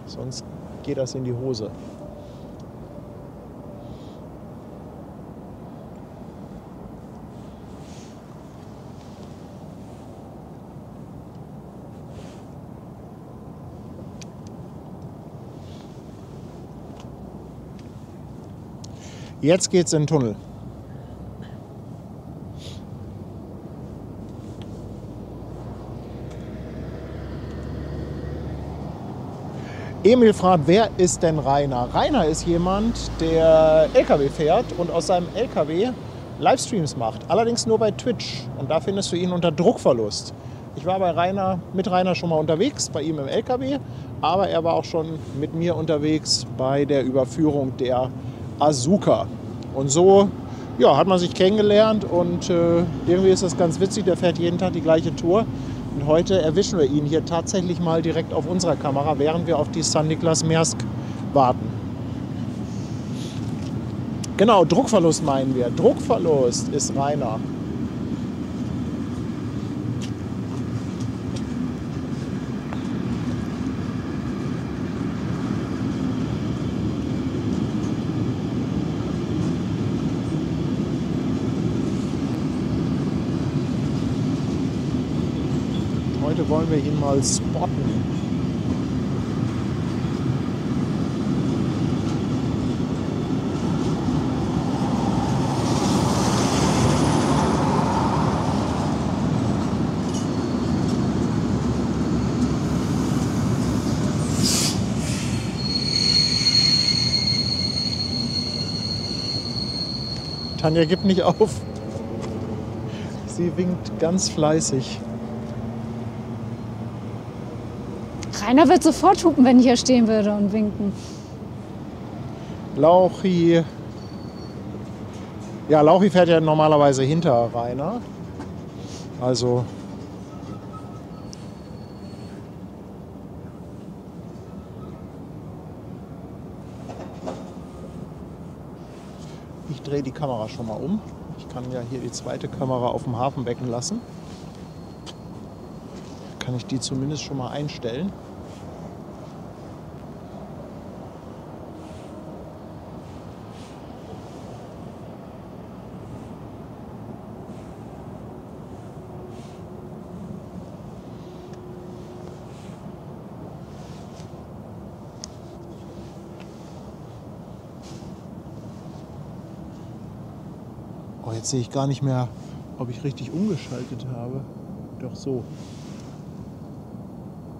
Sonst geht das in die Hose. Jetzt geht's in den Tunnel. Emil fragt, wer ist denn Rainer? Rainer ist jemand, der LKW fährt und aus seinem LKW Livestreams macht. Allerdings nur bei Twitch. Und da findest du ihn unter Druckverlust. Ich war mit Rainer schon mal unterwegs, bei ihm im LKW. Aber er war auch schon mit mir unterwegs bei der Überführung der Asuka. Und so ja, hat man sich kennengelernt und irgendwie ist das ganz witzig. Der fährt jeden Tag die gleiche Tour. Und heute erwischen wir ihn hier tatsächlich mal direkt auf unserer Kamera, während wir auf die St. Niklas Maersk warten. Genau, Druckverlust meinen wir. Druckverlust ist Rainer. Heute wollen wir ihn mal spotten. Tanja gibt nicht auf. Sie winkt ganz fleißig. Rainer wird sofort hupen, wenn ich hier stehen würde und winken. Lauchi. Ja, Lauchi fährt ja normalerweise hinter Rainer. Also. Ich drehe die Kamera schon mal um. Ich kann ja hier die zweite Kamera auf dem Hafenbecken lassen. Kann ich die zumindest schon mal einstellen. Oh, jetzt sehe ich gar nicht mehr, ob ich richtig umgeschaltet habe. Doch so.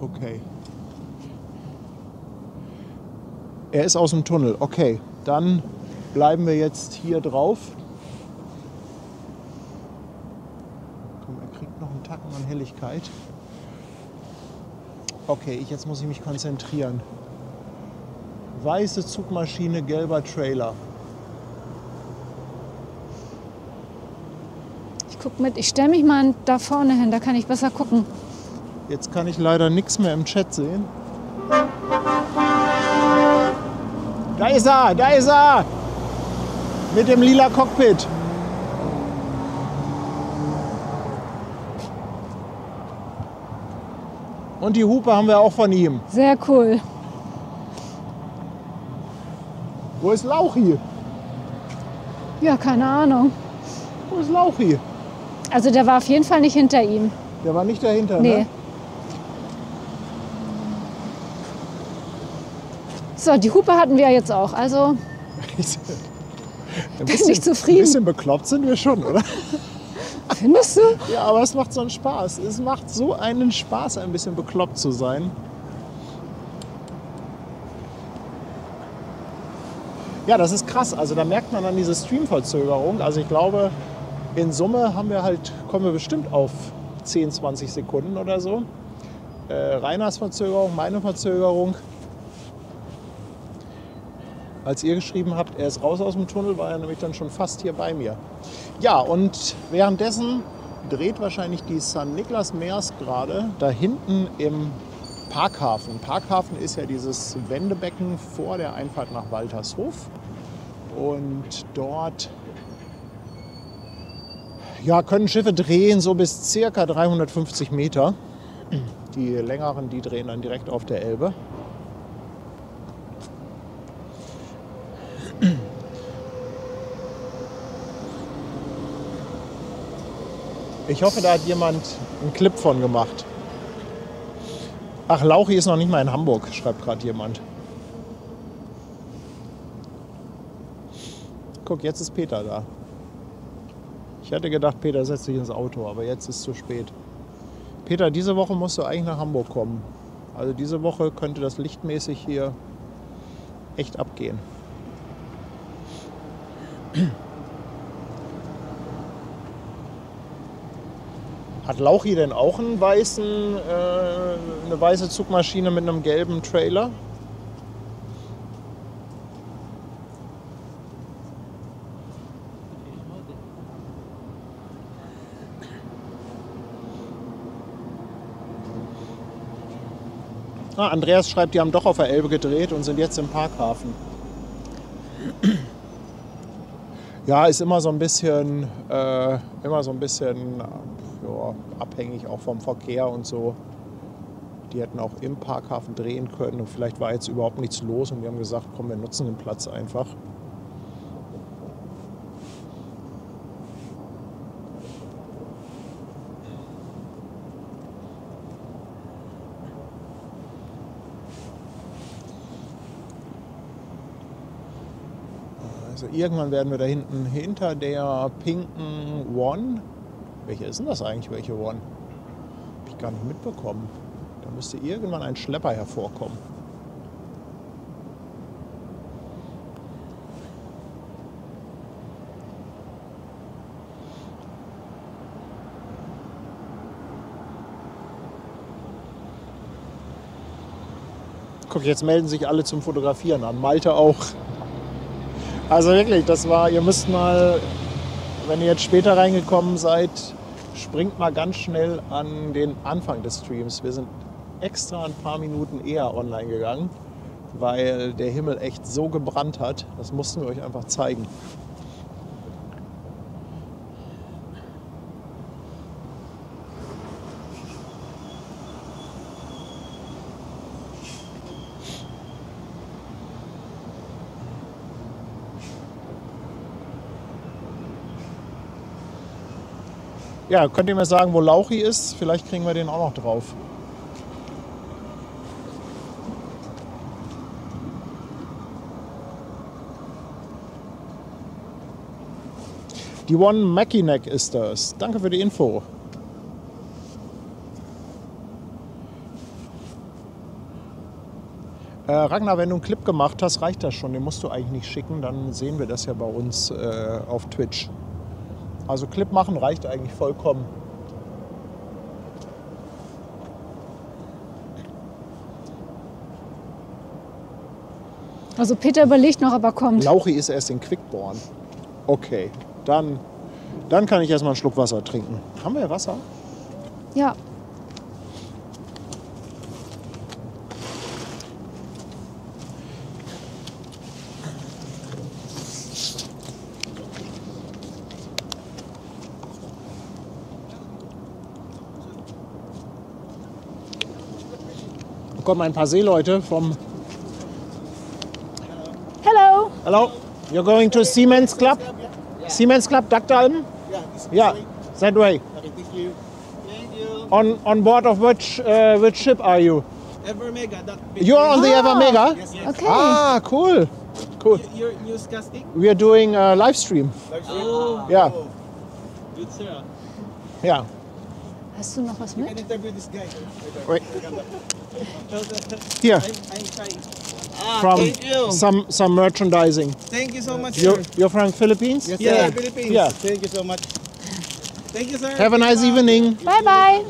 Okay. Er ist aus dem Tunnel. Okay, dann bleiben wir jetzt hier drauf. Komm, er kriegt noch einen Tacken an Helligkeit. Okay, jetzt muss ich mich konzentrieren. Weiße Zugmaschine, gelber Trailer. Ich guck mit, ich stelle mich mal da vorne hin, da kann ich besser gucken. Jetzt kann ich leider nichts mehr im Chat sehen. Da ist er, da ist er! Mit dem lila Cockpit. Und die Hupe haben wir auch von ihm. Sehr cool. Wo ist Lauchi? Ja, keine Ahnung. Wo ist Lauchi? Also der war auf jeden Fall nicht hinter ihm. Der war nicht dahinter, Nee. ne? So, die Hupe hatten wir jetzt auch. Also Ein bin nicht zufrieden. Ein bisschen bekloppt sind wir schon, oder? Findest du? Ja, aber es macht so einen Spaß. Es macht so einen Spaß, ein bisschen bekloppt zu sein. Ja, das ist krass. Also da merkt man dann diese Streamverzögerung. Also ich glaube, in Summe kommen wir bestimmt auf 10, 20 Sekunden oder so. Rainers Verzögerung, meine Verzögerung. Als ihr geschrieben habt, er ist raus aus dem Tunnel, war er nämlich dann schon fast hier bei mir. Ja, und währenddessen dreht wahrscheinlich die St. Niklas Maersk gerade da hinten im Parkhafen. Parkhafen ist ja dieses Wendebecken vor der Einfahrt nach Waltershof. Und dort ja, können Schiffe drehen so bis ca. 350 Meter. Die längeren, die drehen dann direkt auf der Elbe. Ich hoffe, da hat jemand einen Clip von gemacht. Ach, Lauchi ist noch nicht mal in Hamburg, schreibt gerade jemand. Guck, jetzt ist Peter da. Ich hätte gedacht, Peter setzt sich ins Auto, aber jetzt ist es zu spät. Peter, diese Woche musst du eigentlich nach Hamburg kommen. Also diese Woche könnte das lichtmäßig hier echt abgehen. Hat Lauchi denn auch eine weiße Zugmaschine mit einem gelben Trailer? Ah, Andreas schreibt, die haben doch auf der Elbe gedreht und sind jetzt im Parkhafen. Ja, ist immer so ein bisschen, ja, abhängig auch vom Verkehr und so. Die hätten auch im Parkhafen drehen können und vielleicht war jetzt überhaupt nichts los und die haben gesagt, komm, wir nutzen den Platz einfach. Also irgendwann werden wir da hinten hinter der pinken One. Welche ist denn das eigentlich, welche One? Hab ich gar nicht mitbekommen. Da müsste irgendwann ein Schlepper hervorkommen. Guck, jetzt melden sich alle zum Fotografieren an. Malte auch. Also wirklich, das war, ihr müsst mal, wenn ihr jetzt später reingekommen seid, springt mal ganz schnell an den Anfang des Streams. Wir sind extra ein paar Minuten eher online gegangen, weil der Himmel echt so gebrannt hat. Das mussten wir euch einfach zeigen. Ja, könnt ihr mir sagen, wo Lauchi ist? Vielleicht kriegen wir den auch noch drauf. Die One Mackinac ist das. Danke für die Info. Ragnar, wenn du einen Clip gemacht hast, reicht das schon. Den musst du eigentlich nicht schicken, dann sehen wir das ja bei uns auf Twitch. Also Clip machen reicht eigentlich vollkommen. Also Peter überlegt noch, aber kommt. Lauchi ist erst in Quickborn. Okay, dann kann ich erstmal einen Schluck Wasser trinken. Haben wir Wasser? Ja. Da kommen ein paar Seeleute vom... Hello. Hello, you're going to Siemens Club? Siemens Club, Dagdalben? Yeah, that way. On board of which ship are you? Evermega. You're on the Evermega? Yes, yes. Okay. Ah, cool. Cool. You're newscasting? We are doing a live stream. Oh. Yeah. Good, sir. Yeah. Hast du noch was You can mit? interview this guy. Wait. Here, I'm Kai. from Thank you. some merchandising. Thank you so much, You're, sir. you're from Philippines? Yes, Yeah. sir. Philippines. Yeah. Thank you so much. Thank you, sir. Have a nice evening. Bye, bye.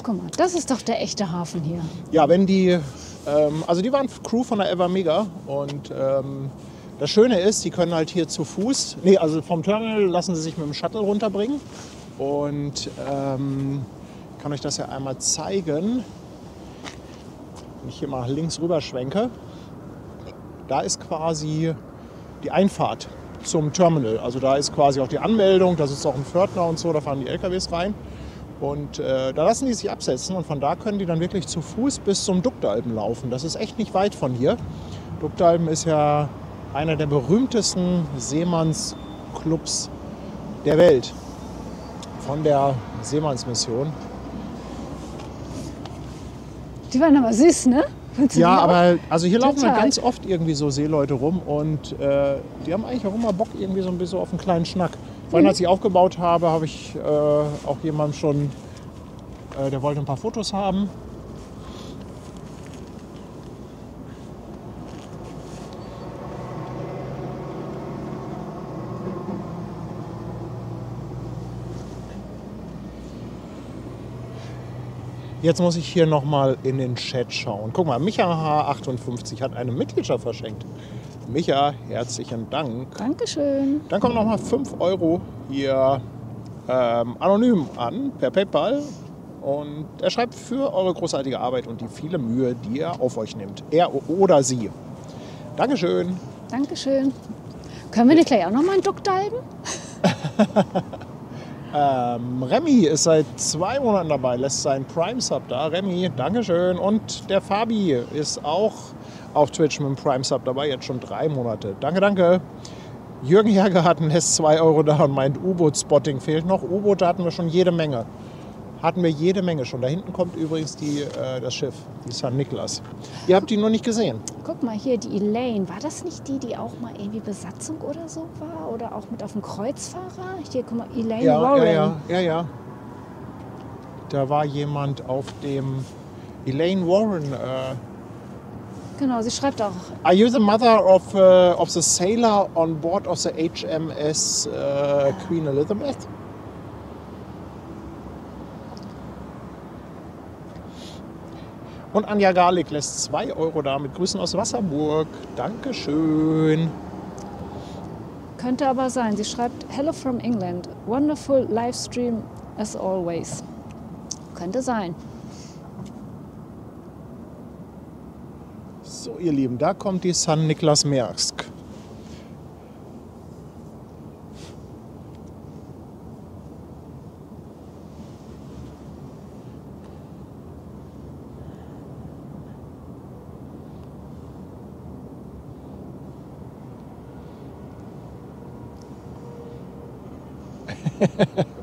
Guck mal, das ist doch der echte Hafen hier. Ja, wenn die, also die waren Crew von der Evermega und das Schöne ist, die können halt hier zu Fuß, nee, also vom Terminal lassen sie sich mit dem Shuttle runterbringen und kann euch das ja einmal zeigen, wenn ich hier mal links rüber schwenke. Da ist quasi die Einfahrt zum Terminal, also da ist quasi auch die Anmeldung, da sitzt auch ein Pförtner und so, da fahren die LKWs rein. Und da lassen die sich absetzen und von da können die dann wirklich zu Fuß bis zum Dugdalben laufen. Das ist echt nicht weit von hier. Dugdalben ist ja einer der berühmtesten Seemannsclubs der Welt von der Seemannsmission. Die waren aber süß, ne? Findest du Ja, die auch? aber also hier laufen halt Total. ganz oft irgendwie so Seeleute rum und die haben eigentlich auch immer Bock irgendwie so ein bisschen auf einen kleinen Schnack. Vorhin, als ich aufgebaut habe, habe ich auch jemandem schon, der wollte ein paar Fotos haben. Jetzt muss ich hier nochmal in den Chat schauen. Guck mal, Micha H58 hat eine Mitgliedschaft verschenkt. Micha, herzlichen Dank. Dankeschön. Dann kommen nochmal 5 € hier anonym an, per PayPal. Und er schreibt für eure großartige Arbeit und die viele Mühe, die ihr auf euch nimmt. Er oder sie. Dankeschön. Dankeschön. Können wir dir gleich auch noch mal einen Duck dalben? Remy ist seit 2 Monaten dabei, lässt seinen Prime-Sub da. Remy, Dankeschön. Und der Fabi ist auch auf Twitch mit dem Prime-Sub dabei, jetzt schon 3 Monate. Danke, danke. Jürgen Hergarten lässt 2 € da und meint, U-Boot-Spotting fehlt noch. U-Boote hatten wir schon jede Menge. Hatten wir jede Menge schon. Da hinten kommt übrigens das Schiff, die St. Nicholas. Ihr habt die noch nicht gesehen. Guck mal hier, die Elaine. War das nicht die, die auch mal irgendwie Besatzung oder so war? Oder auch mit auf dem Kreuzfahrer? Hier, guck mal, Elaine Warren. Ja. Da war jemand auf dem Elaine Warren. Genau, sie schreibt auch. Are you the mother of the sailor on board of the HMS Queen Elizabeth? Und Anja Garlick lässt 2 € da mit Grüßen aus Wasserburg. Dankeschön. Könnte aber sein. Sie schreibt, Hello from England. Wonderful Livestream as always. Könnte sein. So, ihr Lieben, da kommt die St. Nicholas Maersk.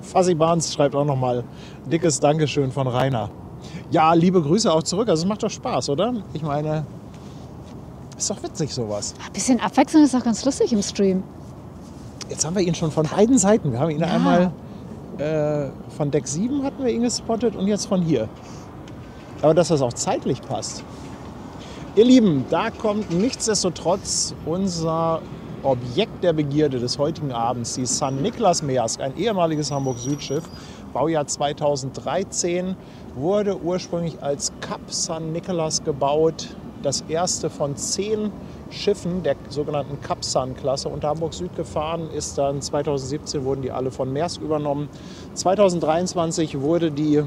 Fassi Barnes schreibt auch nochmal dickes Dankeschön von Rainer. Ja, liebe Grüße auch zurück. Also es macht doch Spaß, oder? Ich meine, ist doch witzig sowas. Ein bisschen Abwechslung ist auch ganz lustig im Stream. Jetzt haben wir ihn schon von beiden Seiten. Wir haben ihn einmal von Deck 7 hatten wir ihn gespottet und jetzt von hier. Aber dass das auch zeitlich passt. Ihr Lieben, da kommt nichtsdestotrotz unser Objekt der Begierde des heutigen Abends, die St. Nicholas Maersk, ein ehemaliges Hamburg-Süd-Schiff, Baujahr 2013, wurde ursprünglich als Kap St. Nicholas gebaut, das erste von 10 Schiffen der sogenannten Kap-San-Klasse unter Hamburg Süd gefahren ist. Dann 2017 wurden die alle von Maersk übernommen. 2023 wurde die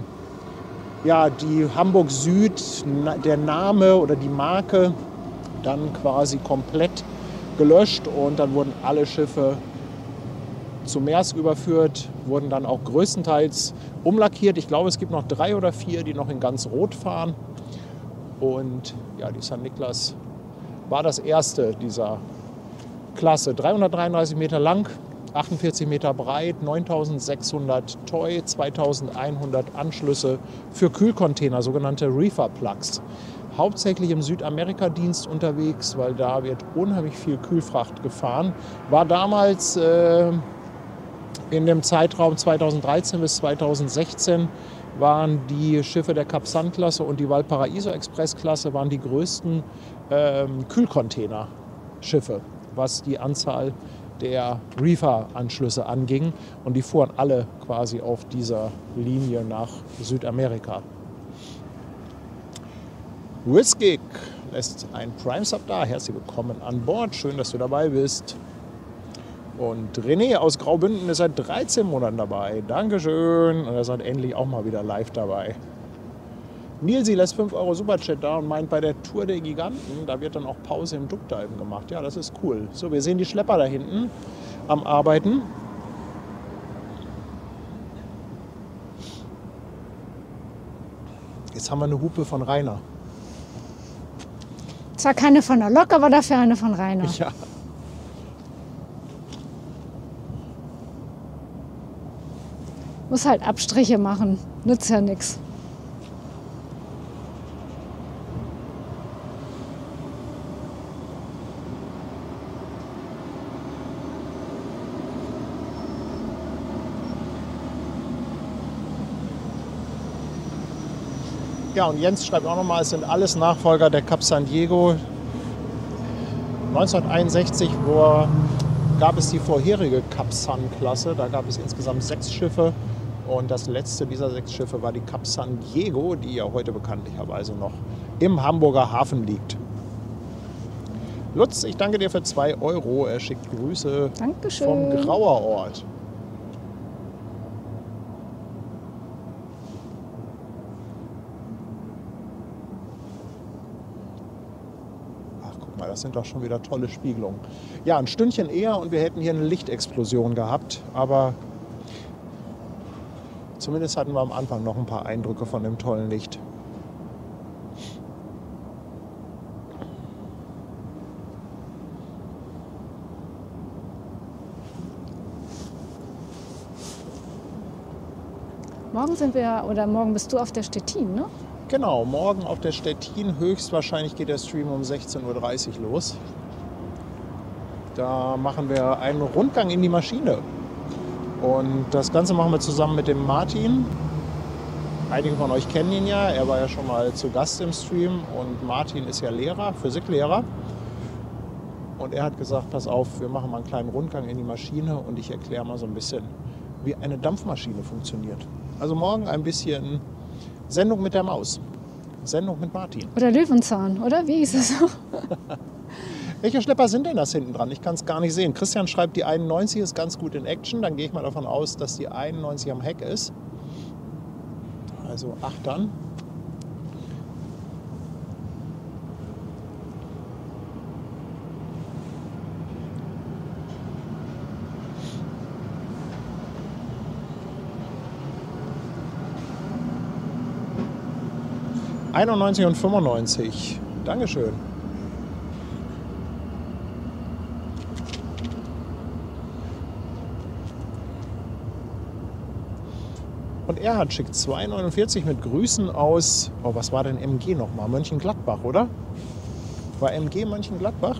Hamburg Süd, der Name oder die Marke, dann quasi komplett gelöscht und dann wurden alle Schiffe zu Maersk überführt, wurden dann auch größtenteils umlackiert. Ich glaube, es gibt noch 3 oder 4, die noch in ganz Rot fahren. Und ja, die St. Nicholas war das erste dieser Klasse. 333 Meter lang, 48 Meter breit, 9600 Toy, 2100 Anschlüsse für Kühlcontainer, sogenannte Reefer Plugs. Hauptsächlich im Südamerika-Dienst unterwegs, weil da wird unheimlich viel Kühlfracht gefahren. War damals in dem Zeitraum 2013 bis 2016 waren die Schiffe der Kap-San-Klasse und die Valparaiso-Express-Klasse waren die größten Kühlcontainer-Schiffe, was die Anzahl der Reefer-Anschlüsse anging. Und die fuhren alle quasi auf dieser Linie nach Südamerika. Whiskig lässt ein Prime-Sub da. Herzlich willkommen an Bord. Schön, dass du dabei bist. Und René aus Graubünden ist seit 13 Monaten dabei. Dankeschön. Und er ist endlich auch mal wieder live dabei. Nilsi lässt 5 € Superchat da und meint, bei der Tour der Giganten, da wird dann auch Pause im Duckdiven gemacht. Ja, das ist cool. So, wir sehen die Schlepper da hinten am Arbeiten. Jetzt haben wir eine Hupe von Rainer. Zwar keine von der Lok, aber dafür eine von Rainer. Ja. Muss halt Abstriche machen. Nützt ja nichts. Ja, und Jens schreibt auch nochmal, es sind alles Nachfolger der Kap San Diego. 1961 gab es die vorherige Kap San-Klasse. Da gab es insgesamt 6 Schiffe Und das letzte dieser 6 Schiffe war die Cap San Diego, die ja heute bekanntlicherweise noch im Hamburger Hafen liegt. Lutz, ich danke dir für 2 Euro. Er schickt Grüße Dankeschön. vom Grauerort. Ach, guck mal, das sind doch schon wieder tolle Spiegelungen. Ja, ein Stündchen eher und wir hätten hier eine Lichtexplosion gehabt. Aber zumindest hatten wir am Anfang noch ein paar Eindrücke von dem tollen Licht. Morgen sind wir, oder morgen bist du auf der Stettin, ne? Genau, morgen auf der Stettin. Höchstwahrscheinlich geht der Stream um 16:30 Uhr los. Da machen wir einen Rundgang in die Maschine. Und das Ganze machen wir zusammen mit dem Martin. Einige von euch kennen ihn ja. Er war ja schon mal zu Gast im Stream. Und Martin ist ja Lehrer, Physiklehrer. Und er hat gesagt, pass auf, wir machen mal einen kleinen Rundgang in die Maschine und ich erkläre mal so ein bisschen, wie eine Dampfmaschine funktioniert. Also morgen ein bisschen Sendung mit der Maus. Sendung mit Martin. Oder Löwenzahn, oder? Wie hieß es so? Welche Schlepper sind denn das hinten dran? Ich kann es gar nicht sehen. Christian schreibt, die 91 ist ganz gut in Action. Dann gehe ich mal davon aus, dass die 91 am Heck ist. Also 8 dann. ...91 und 95. Dankeschön. Und Erhard schickt 2,49 mit Grüßen aus... Oh, was war denn MG nochmal? Mönchengladbach, oder? War MG Mönchengladbach?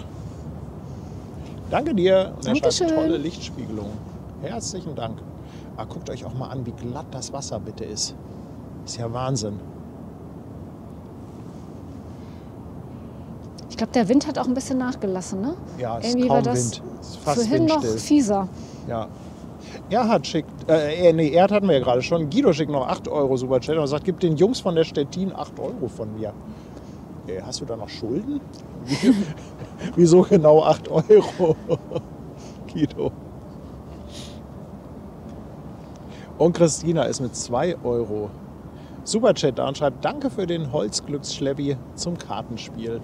Danke dir. Und er schreibt tolle Lichtspiegelung. Herzlichen Dank. Ah, guckt euch auch mal an, wie glatt das Wasser bitte ist. Ist ja Wahnsinn. Ich glaube, der Wind hat auch ein bisschen nachgelassen, ne? Ja, es ist irgendwie kaum war das Wind. Es ist fast vorhin noch windstill. fieser. Ja. Erhard schickt, Erhard hatten wir ja gerade schon. Guido schickt noch 8 Euro Superchat und sagt, gib den Jungs von der Stettin 8 Euro von mir. Hast du da noch Schulden? Wieso genau 8 Euro? Guido. Und Christina ist mit 2 Euro Superchat da und schreibt, danke für den Holzglücksschleppi zum Kartenspiel.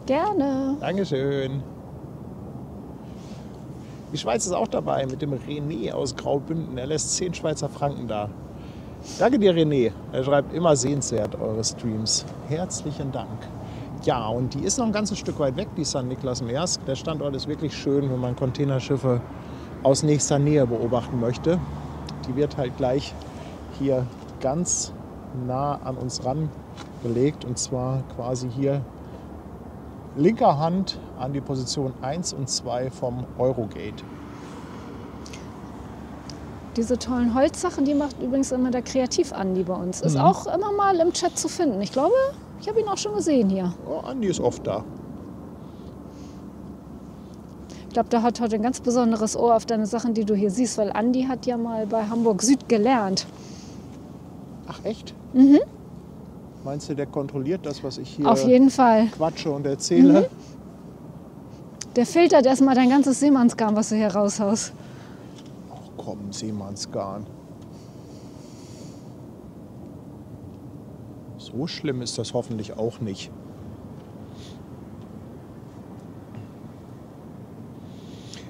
Gerne. Dankeschön. Die Schweiz ist auch dabei mit dem René aus Graubünden. Er lässt 10 Schweizer Franken da. Danke dir, René. Er schreibt, immer sehenswert, eure Streams. Herzlichen Dank. Ja, und die ist noch ein ganzes Stück weit weg, die St. Niklas Maersk. Der Standort ist wirklich schön, wenn man Containerschiffe aus nächster Nähe beobachten möchte. Die wird halt gleich hier ganz nah an uns rangelegt. Und zwar quasi hier linker Hand an die Position 1 und 2 vom Eurogate. Diese tollen Holzsachen, die macht übrigens immer der Kreativ-Andi bei uns. Ist auch immer mal im Chat zu finden. Ich glaube, ich habe ihn auch schon gesehen hier. Oh, Andi ist oft da. Ich glaube, der hat heute ein ganz besonderes Ohr auf deine Sachen, die du hier siehst, weil Andi hat ja mal bei Hamburg Süd gelernt. Ach, echt? Mhm. Meinst du, der kontrolliert das, was ich hier Auf jeden Fall. quatsche und erzähle? Der filtert erstmal dein ganzes Seemannsgarn, was du hier raushaust. Ach komm, Seemannsgarn. So schlimm ist das hoffentlich auch nicht.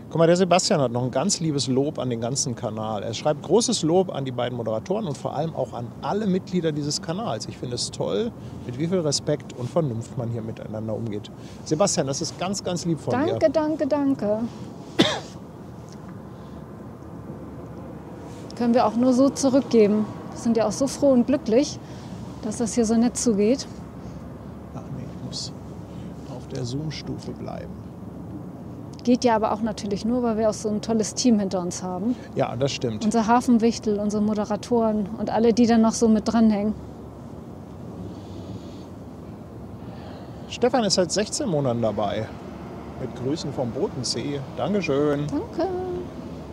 Guck mal, der Sebastian hat noch ein ganz liebes Lob an den ganzen Kanal. Er schreibt großes Lob an die beiden Moderatoren und vor allem auch an alle Mitglieder dieses Kanals. Ich finde es toll, mit wie viel Respekt und Vernunft man hier miteinander umgeht. Sebastian, das ist ganz, ganz lieb von dir. Danke, danke, danke. Können wir auch nur so zurückgeben. Wir sind ja auch so froh und glücklich, dass das hier so nett zugeht. Ach nee, ich muss auf der Zoom-Stufe bleiben. Geht ja aber auch natürlich nur, weil wir auch so ein tolles Team hinter uns haben. Ja, das stimmt. Unser Hafenwichtel, unsere Moderatoren und alle, die dann noch so mit dranhängen. Stefan ist seit 16 Monaten dabei. Mit Grüßen vom Bodensee. Dankeschön. Danke.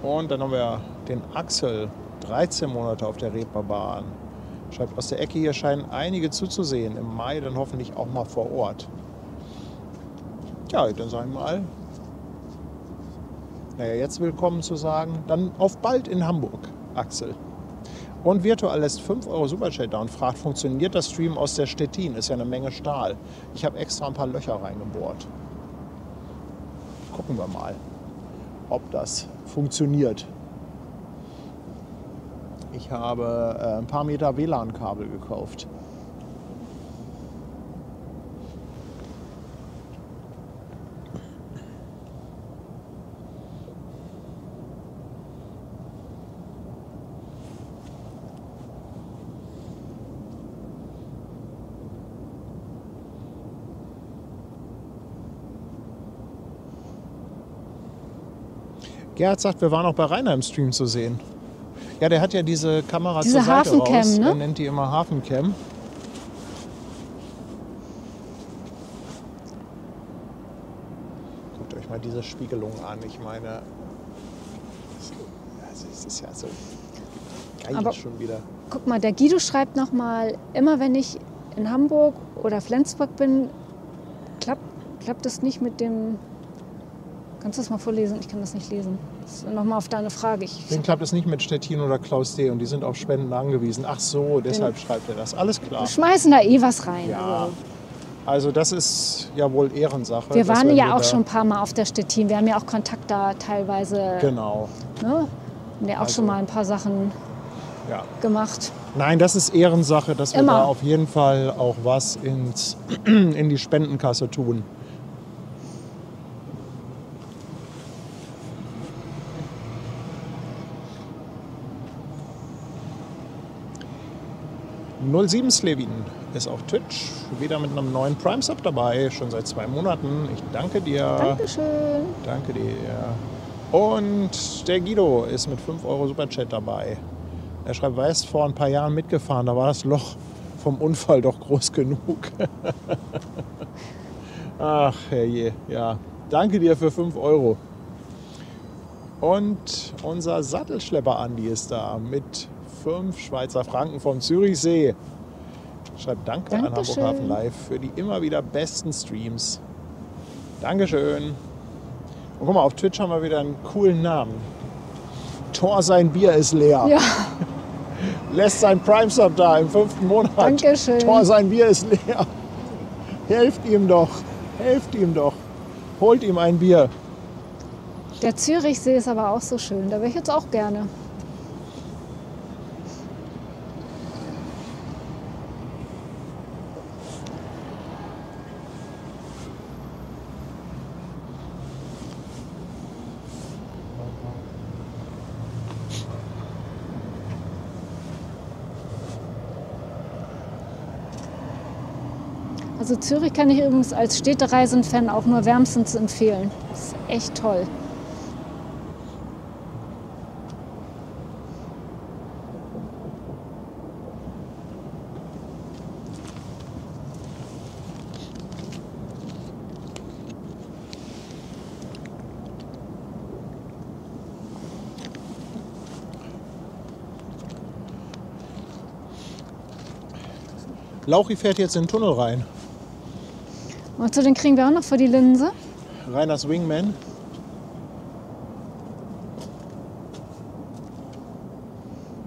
Und dann haben wir den Axel, 13 Monate auf der Reeperbahn. Schreibt, aus der Ecke hier scheinen einige zuzusehen. Im Mai dann hoffentlich auch mal vor Ort. Ja, dann sagen wir mal, naja, jetzt willkommen zu sagen, dann auf bald in Hamburg, Axel. Und Virtual lässt 5 Euro Superchat da und fragt, funktioniert das Stream aus der Stettin? Ist ja eine Menge Stahl. Ich habe extra ein paar Löcher reingebohrt. Gucken wir mal, ob das funktioniert. Ich habe ein paar Meter WLAN-Kabel gekauft. Gerhard sagt, wir waren auch bei Rainer im Stream zu sehen. Ja, der hat ja diese Kamera Diese zur Seite Hafencam, raus. ne? Er nennt die immer Hafencam. Guckt euch mal diese Spiegelung an. Ich meine, es ist ja so geil Aber schon wieder. Guck mal, der Guido schreibt nochmal, immer wenn ich in Hamburg oder Flensburg bin, klappt es nicht mit dem... Kannst du das mal vorlesen? Ich kann das nicht lesen. Das ist nochmal auf deine Frage. Deswegen klappt es nicht mit Stettin oder Klaus D. und die sind auf Spenden angewiesen. Ach so, deshalb schreibt er das. Alles klar. Wir schmeißen da eh was rein. Ja, also das ist ja wohl Ehrensache. Wir dass waren wir ja hier auch da- schon ein paar Mal auf der Stettin. Wir haben ja auch Kontakt da teilweise. Genau, Ne? Haben ja auch Also- schon mal ein paar Sachen ja. gemacht. Nein, das ist Ehrensache, dass wir Immer. da auf jeden Fall auch was in die Spendenkasse tun. #07 Slevin ist auf Twitch, wieder mit einem neuen Prime-Sub dabei, schon seit 2 Monaten. Ich danke dir. Dankeschön. Danke dir. Und der Guido ist mit 5 Euro Superchat dabei. Er schreibt, weißt, vor ein paar Jahren mitgefahren, da war das Loch vom Unfall doch groß genug. Ach, herrje, ja. Danke dir für 5 Euro. Und unser Sattelschlepper Andi ist da mit 5 Schweizer Franken vom Zürichsee. Schreibt Danke an Hamburg Dankeschön. Hafen Live für die immer wieder besten Streams. Dankeschön. Und guck mal, auf Twitch haben wir wieder einen coolen Namen. Thor, sein Bier ist leer. Ja, Lässt sein Prime-Sub da im 5. Monat. Dankeschön. Thor, sein Bier ist leer. Helft ihm doch. Helft ihm doch. Holt ihm ein Bier. der Zürichsee ist aber auch so schön. Da wäre ich jetzt auch gerne. Also Zürich kann ich übrigens als Städtereisen-Fan auch nur wärmstens empfehlen. Das ist echt toll. Lauchi fährt jetzt in den Tunnel rein. Meinst du, den kriegen wir auch noch vor die Linse? Reiners Wingman.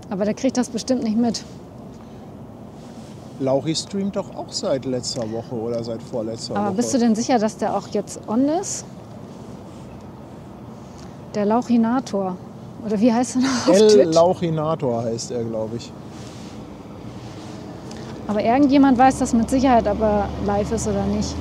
Aber der kriegt das bestimmt nicht mit. Lauchi streamt doch auch seit letzter Woche oder seit vorletzter Aber Woche. bist du denn sicher, dass der auch jetzt on ist? Der Lauchinator. Oder wie heißt er noch auf El Twitch? Lauchinator heißt er, glaube ich. Aber irgendjemand weiß das mit Sicherheit, ob er live ist oder nicht.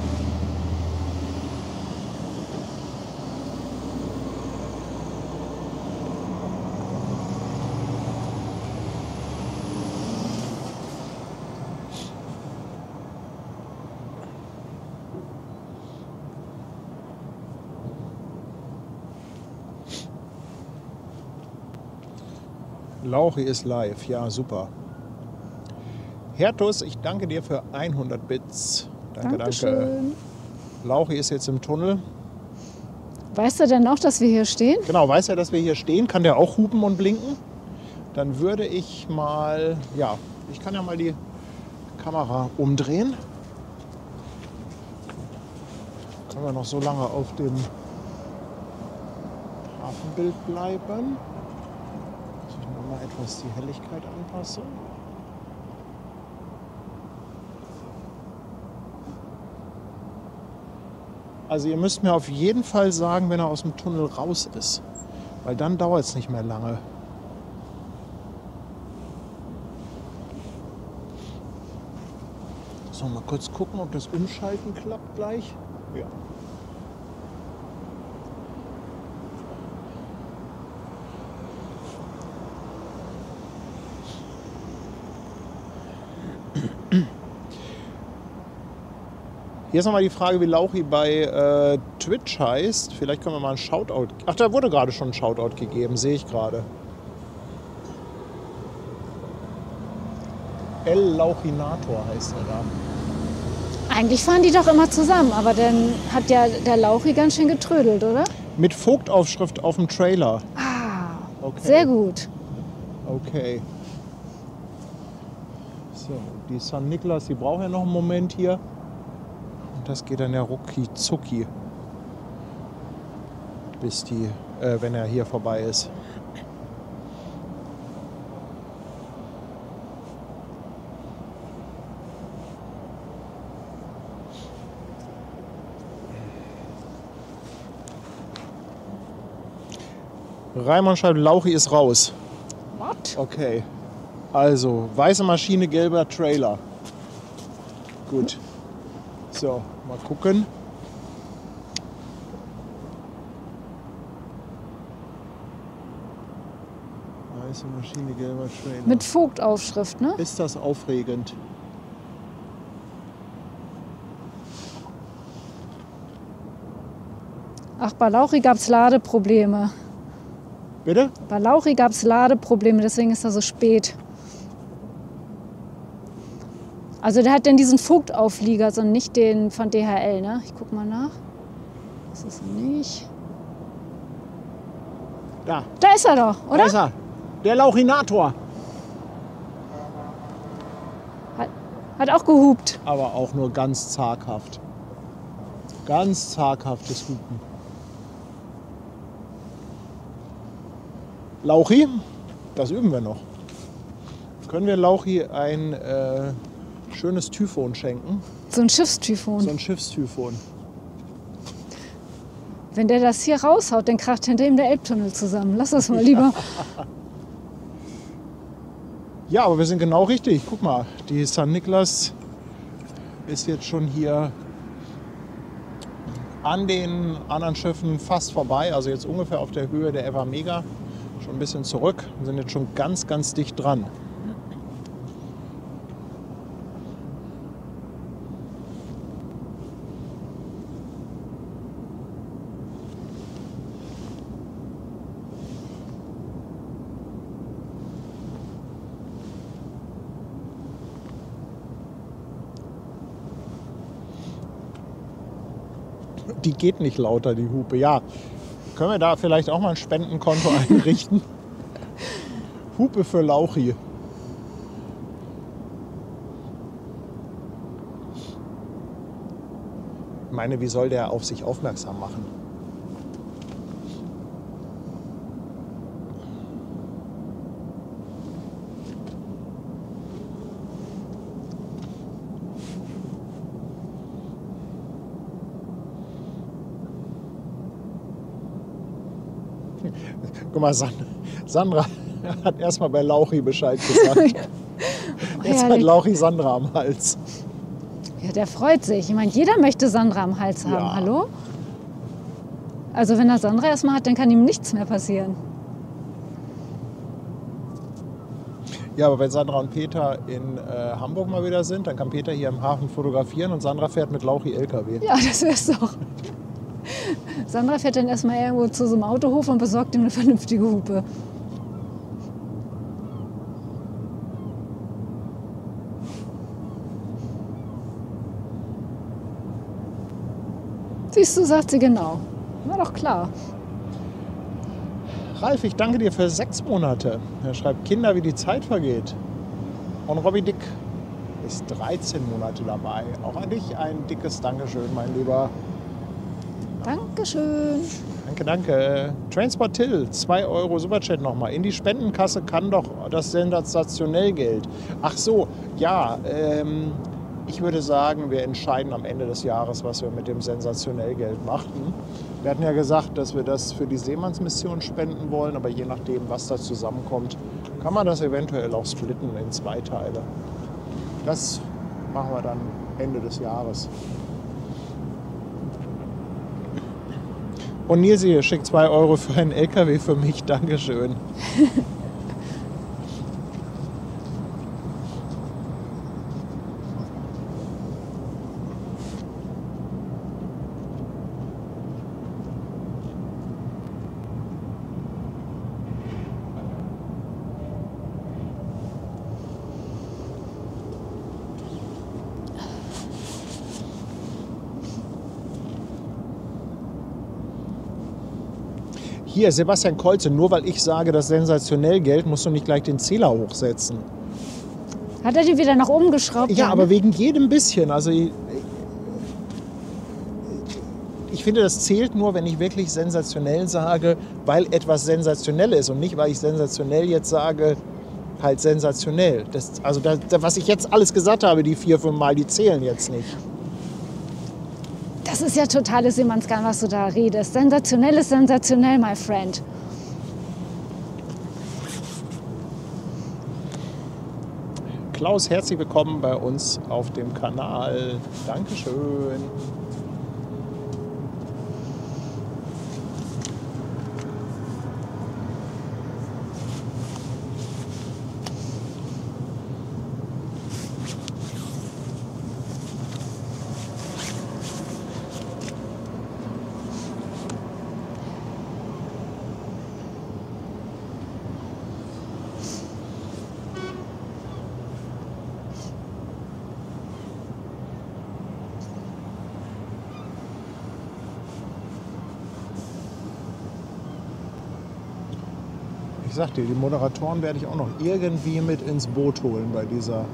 Lauchi ist live, ja super. Hertus, ich danke dir für 100 Bits. Danke, danke. Dankeschön. Lauchi ist jetzt im Tunnel. Weißt du denn noch, dass wir hier stehen? Genau, weiß er, dass wir hier stehen? Kann der auch hupen und blinken? Dann würde ich mal, ja, ich kann ja mal die Kamera umdrehen. Können wir noch so lange auf dem Hafenbild bleiben. Muss ich noch mal etwas die Helligkeit anpassen. Also ihr müsst mir auf jeden Fall sagen, wenn er aus dem Tunnel raus ist. Weil dann dauert es nicht mehr lange. So, mal kurz gucken, ob das Umschalten klappt gleich. Ja. Hier ist nochmal die Frage, wie Lauchi bei Twitch heißt. Vielleicht können wir mal einen Shoutout... Ach, da wurde gerade schon ein Shoutout gegeben, sehe ich gerade. El Lauchinator heißt er da. Eigentlich fahren die doch immer zusammen, aber dann hat ja der Lauchi ganz schön getrödelt, oder? Mit Vogtaufschrift auf dem Trailer. Ah, Okay. sehr gut. Okay. So, die San Niklas, die braucht ja noch einen Moment hier. Und das geht dann ja rucki zucki, bis die, wenn er hier vorbei ist. Reimann schreibt, Lauchi ist raus. What? Okay. Also, weiße Maschine, gelber Trailer. Gut. So, mal gucken. Weiße Maschine, gelber Trailer. Mit Vogtaufschrift, ne? Ist das aufregend? Ach, bei Lauchi gab es Ladeprobleme. Bitte? Bei Lauchi gab es Ladeprobleme, deswegen ist er so spät. Also der hat denn diesen Vogtauflieger, sondern nicht den von DHL, ne? Ich guck mal nach. Das ist er nicht. Da. Da ist er doch, Da oder? ist er. Der Lauchinator. Hat auch gehupt. Aber auch nur ganz zaghaft. Ganz zaghaftes Hupen. Lauchi, das üben wir noch. Können wir Lauchi ein schönes Typhon schenken? So ein Schiffstyphon. So ein Schiffstyphon. Wenn der das hier raushaut, dann kracht hinter ihm der Elbtunnel zusammen. Lass das mal lieber. Ja, aber wir sind genau richtig. Guck mal, die San Niklas ist jetzt schon hier an den anderen Schiffen fast vorbei. Also jetzt ungefähr auf der Höhe der Eva Mega. Schon ein bisschen zurück. Wir sind jetzt schon ganz, ganz dicht dran. Die geht nicht lauter, die Hupe. Ja, können wir da vielleicht auch mal ein Spendenkonto einrichten? Hupe für Lauchi. Ich meine, wie soll der auf sich aufmerksam machen? Guck mal, Sandra hat erstmal bei Lauchi Bescheid gesagt. Jetzt hat Lauchi Sandra am Hals. Ja, der freut sich. Ich meine, jeder möchte Sandra am Hals haben. Ja. Hallo? Also wenn er Sandra erstmal hat, dann kann ihm nichts mehr passieren. Ja, aber wenn Sandra und Peter in Hamburg mal wieder sind, dann kann Peter hier im Hafen fotografieren und Sandra fährt mit Lauchi LKW. Ja, das wär's doch. Sandra fährt dann erstmal irgendwo zu so einem Autohof und besorgt ihm eine vernünftige Hupe. Siehst du, sagt sie genau. War doch klar. Ralf, ich danke dir für 6 Monate. Er schreibt Kinder, wie die Zeit vergeht. Und Robby Dick ist 13 Monate dabei. Auch an dich ein dickes Dankeschön, mein Lieber. Dankeschön. Danke, danke. Transport Till, 2 Euro Superchat nochmal. In die Spendenkasse kann doch das Sensationellgeld. Ach so, ja, ich würde sagen, wir entscheiden am Ende des Jahres, was wir mit dem Sensationellgeld machten. Wir hatten ja gesagt, dass wir das für die Seemannsmission spenden wollen, aber je nachdem, was da zusammenkommt, kann man das eventuell auch splitten in 2 Teile. Das machen wir dann Ende des Jahres. Und Nilsi schickt 2 Euro für einen LKW für mich. Dankeschön. Hier, Sebastian Kolze, nur weil ich sage, das Sensationellgeld, musst du nicht gleich den Zähler hochsetzen. Hat er die wieder nach oben geschraubt? Ja, aber wegen jedem bisschen. Also ich finde, das zählt nur, wenn ich wirklich sensationell sage, weil etwas sensationell ist und nicht, weil ich sensationell jetzt sage, halt sensationell. Was ich jetzt alles gesagt habe, die 4, 5 Mal, die zählen jetzt nicht. Das ist ja totales Seemannsgarn, was du da redest. Sensationell ist sensationell, my friend. Klaus, herzlich willkommen bei uns auf dem Kanal. Dankeschön. Ich sag dir, die Moderatoren werde ich auch noch irgendwie mit ins Boot holen bei dieser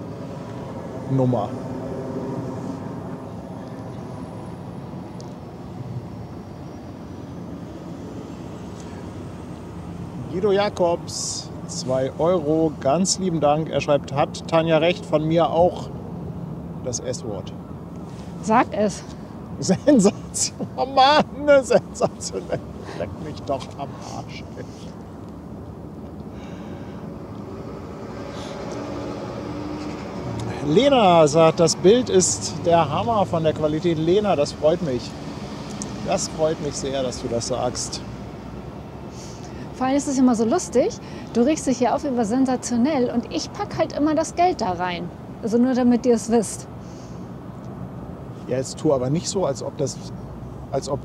Nummer. Guido Jakobs, 2 Euro, ganz lieben Dank. Er schreibt, hat Tanja recht, von mir auch das S-Wort. Sag es. Sensation, oh Mann, sensationell. Leck mich doch am Arsch. Ey. Lena sagt, das Bild ist der Hammer von der Qualität. Lena, das freut mich. Das freut mich sehr, dass du das sagst. Vor allem ist es immer so lustig. Du regst dich hier auf über sensationell und ich pack halt immer das Geld da rein. Also nur damit ihr es wisst. Ja, jetzt tu aber nicht so, als ob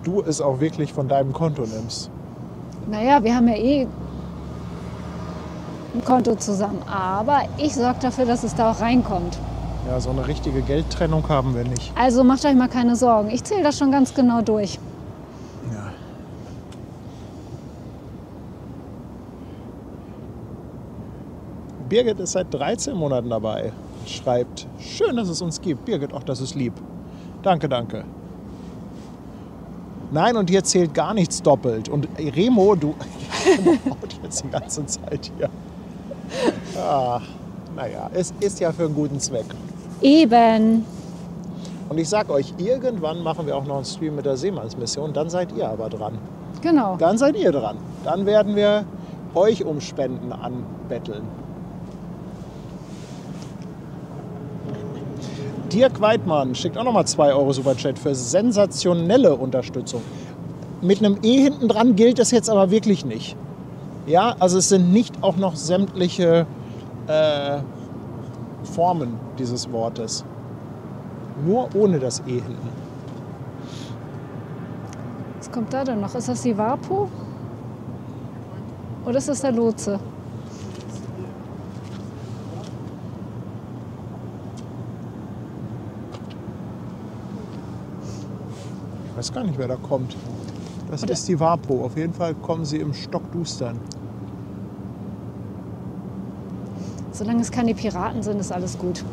du es auch wirklich von deinem Konto nimmst. Naja, wir haben ja eh ein Konto zusammen. Aber ich sorge dafür, dass es da auch reinkommt. Ja, so eine richtige Geldtrennung haben wir nicht. Also macht euch mal keine Sorgen. Ich zähle das schon ganz genau durch. Ja. Birgit ist seit 13 Monaten dabei. Schreibt, schön, dass es uns gibt. Birgit, auch das ist lieb. Danke, danke. Nein, und hier zählt gar nichts doppelt. Und Remo, du haut jetzt die ganze Zeit hier. Ah, naja, es ist ja für einen guten Zweck. Eben. Und ich sag euch, irgendwann machen wir auch noch einen Stream mit der Seemannsmission. Dann seid ihr aber dran. Genau. Dann seid ihr dran. Dann werden wir euch um Spenden anbetteln. Dirk Weidmann schickt auch nochmal 2 Euro Superchat für sensationelle Unterstützung. Mit einem E hinten dran gilt das jetzt aber wirklich nicht. Ja, also es sind nicht auch noch sämtliche Formen dieses Wortes. Nur ohne das E hinten. Was kommt da denn noch? Ist das die Vapo? Oder ist das der Lotse? Ich weiß gar nicht, wer da kommt. Das Oder- ist die Vapo. Auf jeden Fall kommen sie im Stockdustern. Solange es keine Piraten sind, ist alles gut.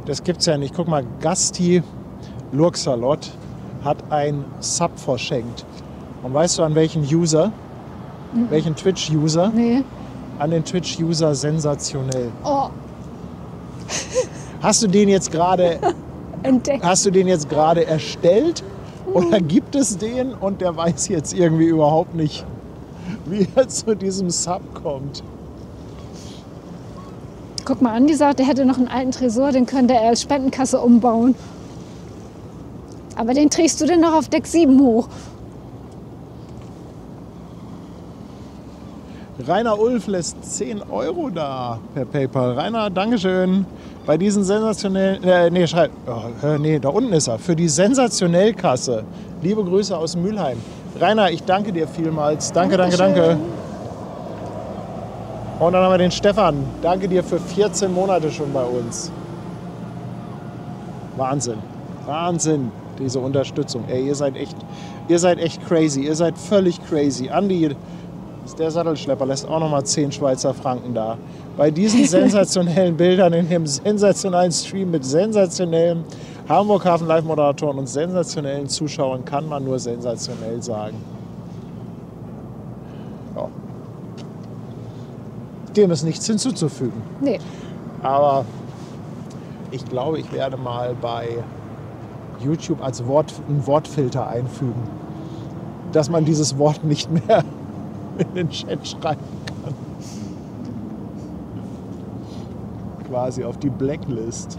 Das gibt's ja nicht. Guck mal, Gasti Lurksalot hat ein Sub verschenkt. Und weißt du an welchen User? Welchen Twitch-User? Nee. An den Twitch-User sensationell. Oh, Hast du den jetzt gerade entdeckt. erstellt? Oder gibt es den und der weiß jetzt irgendwie überhaupt nicht, wie er zu diesem Sub kommt? Guck mal, Andi sagt, er hätte noch einen alten Tresor, den könnte er als Spendenkasse umbauen. Aber den trägst du denn noch auf Deck 7 hoch. Rainer Ulf lässt 10 Euro da per PayPal. Rainer, Dankeschön. Bei diesen sensationellen, da unten ist er. Für die Sensationellkasse. Liebe Grüße aus Mülheim. Rainer, ich danke dir vielmals. Danke. Dankeschön. Und dann haben wir den Stefan. Danke dir für 14 Monate schon bei uns. Wahnsinn, diese Unterstützung. Ey, ihr seid echt crazy. Ihr seid völlig crazy. Andi, der Sattelschlepper, lässt auch noch mal 10 Schweizer Franken da. Bei diesen sensationellen Bildern in dem sensationellen Stream mit sensationellen Hamburg Hafen Live-Moderatoren und sensationellen Zuschauern kann man nur sensationell sagen. Ja. Dem ist nichts hinzuzufügen. Nee. Aber ich glaube, ich werde mal bei YouTube als einen Wortfilter einfügen, dass man dieses Wort nicht mehr in den Chat schreiben kann. Quasi auf die Blacklist.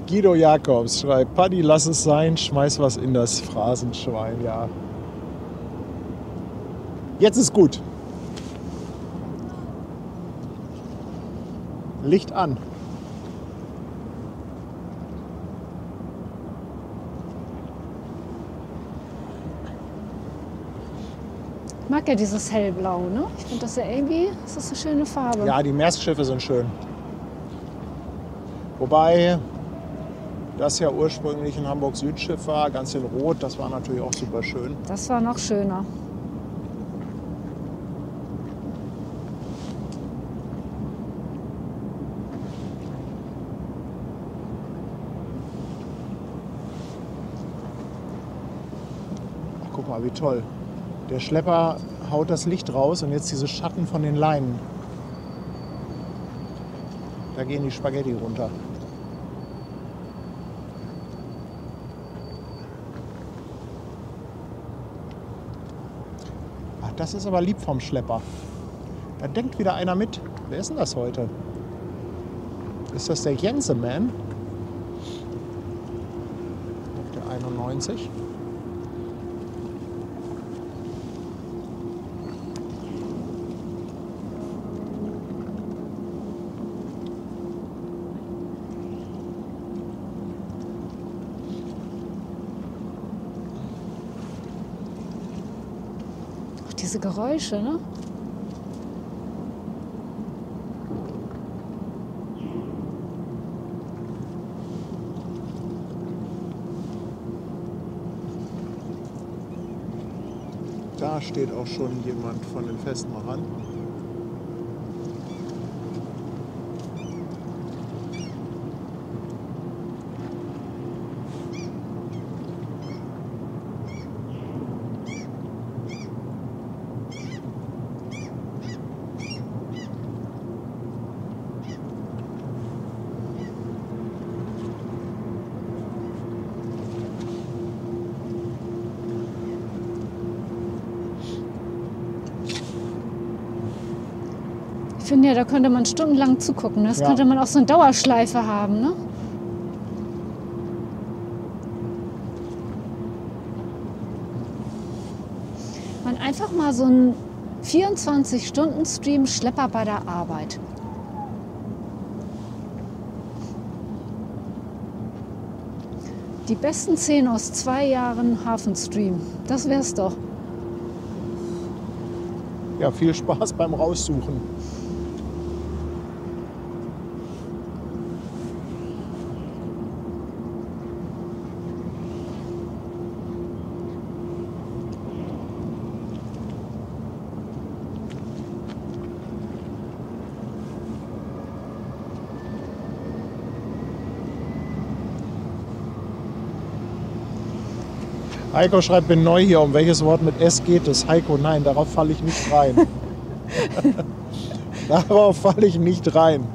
Guido Jakobs schreibt, Paddy, lass es sein, schmeiß was in das Phrasenschwein, ja. Jetzt ist gut. Licht an. Ich mag ja dieses hellblau, ne? Ich finde das ja irgendwie, das ist eine schöne Farbe. Ja, die Meeresschiffe sind schön. Wobei das ja ursprünglich ein Hamburg-Süd-Schiff war, ganz in Rot, das war natürlich auch super schön. Das war noch schöner. Ach, guck mal, wie toll. Der Schlepper haut das Licht raus und jetzt diese Schatten von den Leinen. Da gehen die Spaghetti runter. Ach, das ist aber lieb vom Schlepper. Da denkt wieder einer mit. Wer ist denn das heute? Ist das der Jensemann? Der 91. Diese Geräusche, ne? Da steht auch schon jemand von den Festmachern. Ich finde ja, da könnte man stundenlang zugucken. Das Ja. könnte man auch so eine Dauerschleife haben, ne? Man einfach mal so einen 24-Stunden-Stream Schlepper bei der Arbeit. Die besten 10 aus 2 Jahren Hafenstream. Das wär's doch. Ja, viel Spaß beim Raussuchen. Heiko schreibt, bin neu hier. Um welches Wort mit S geht es? Heiko, nein, darauf falle ich nicht rein. Darauf falle ich nicht rein.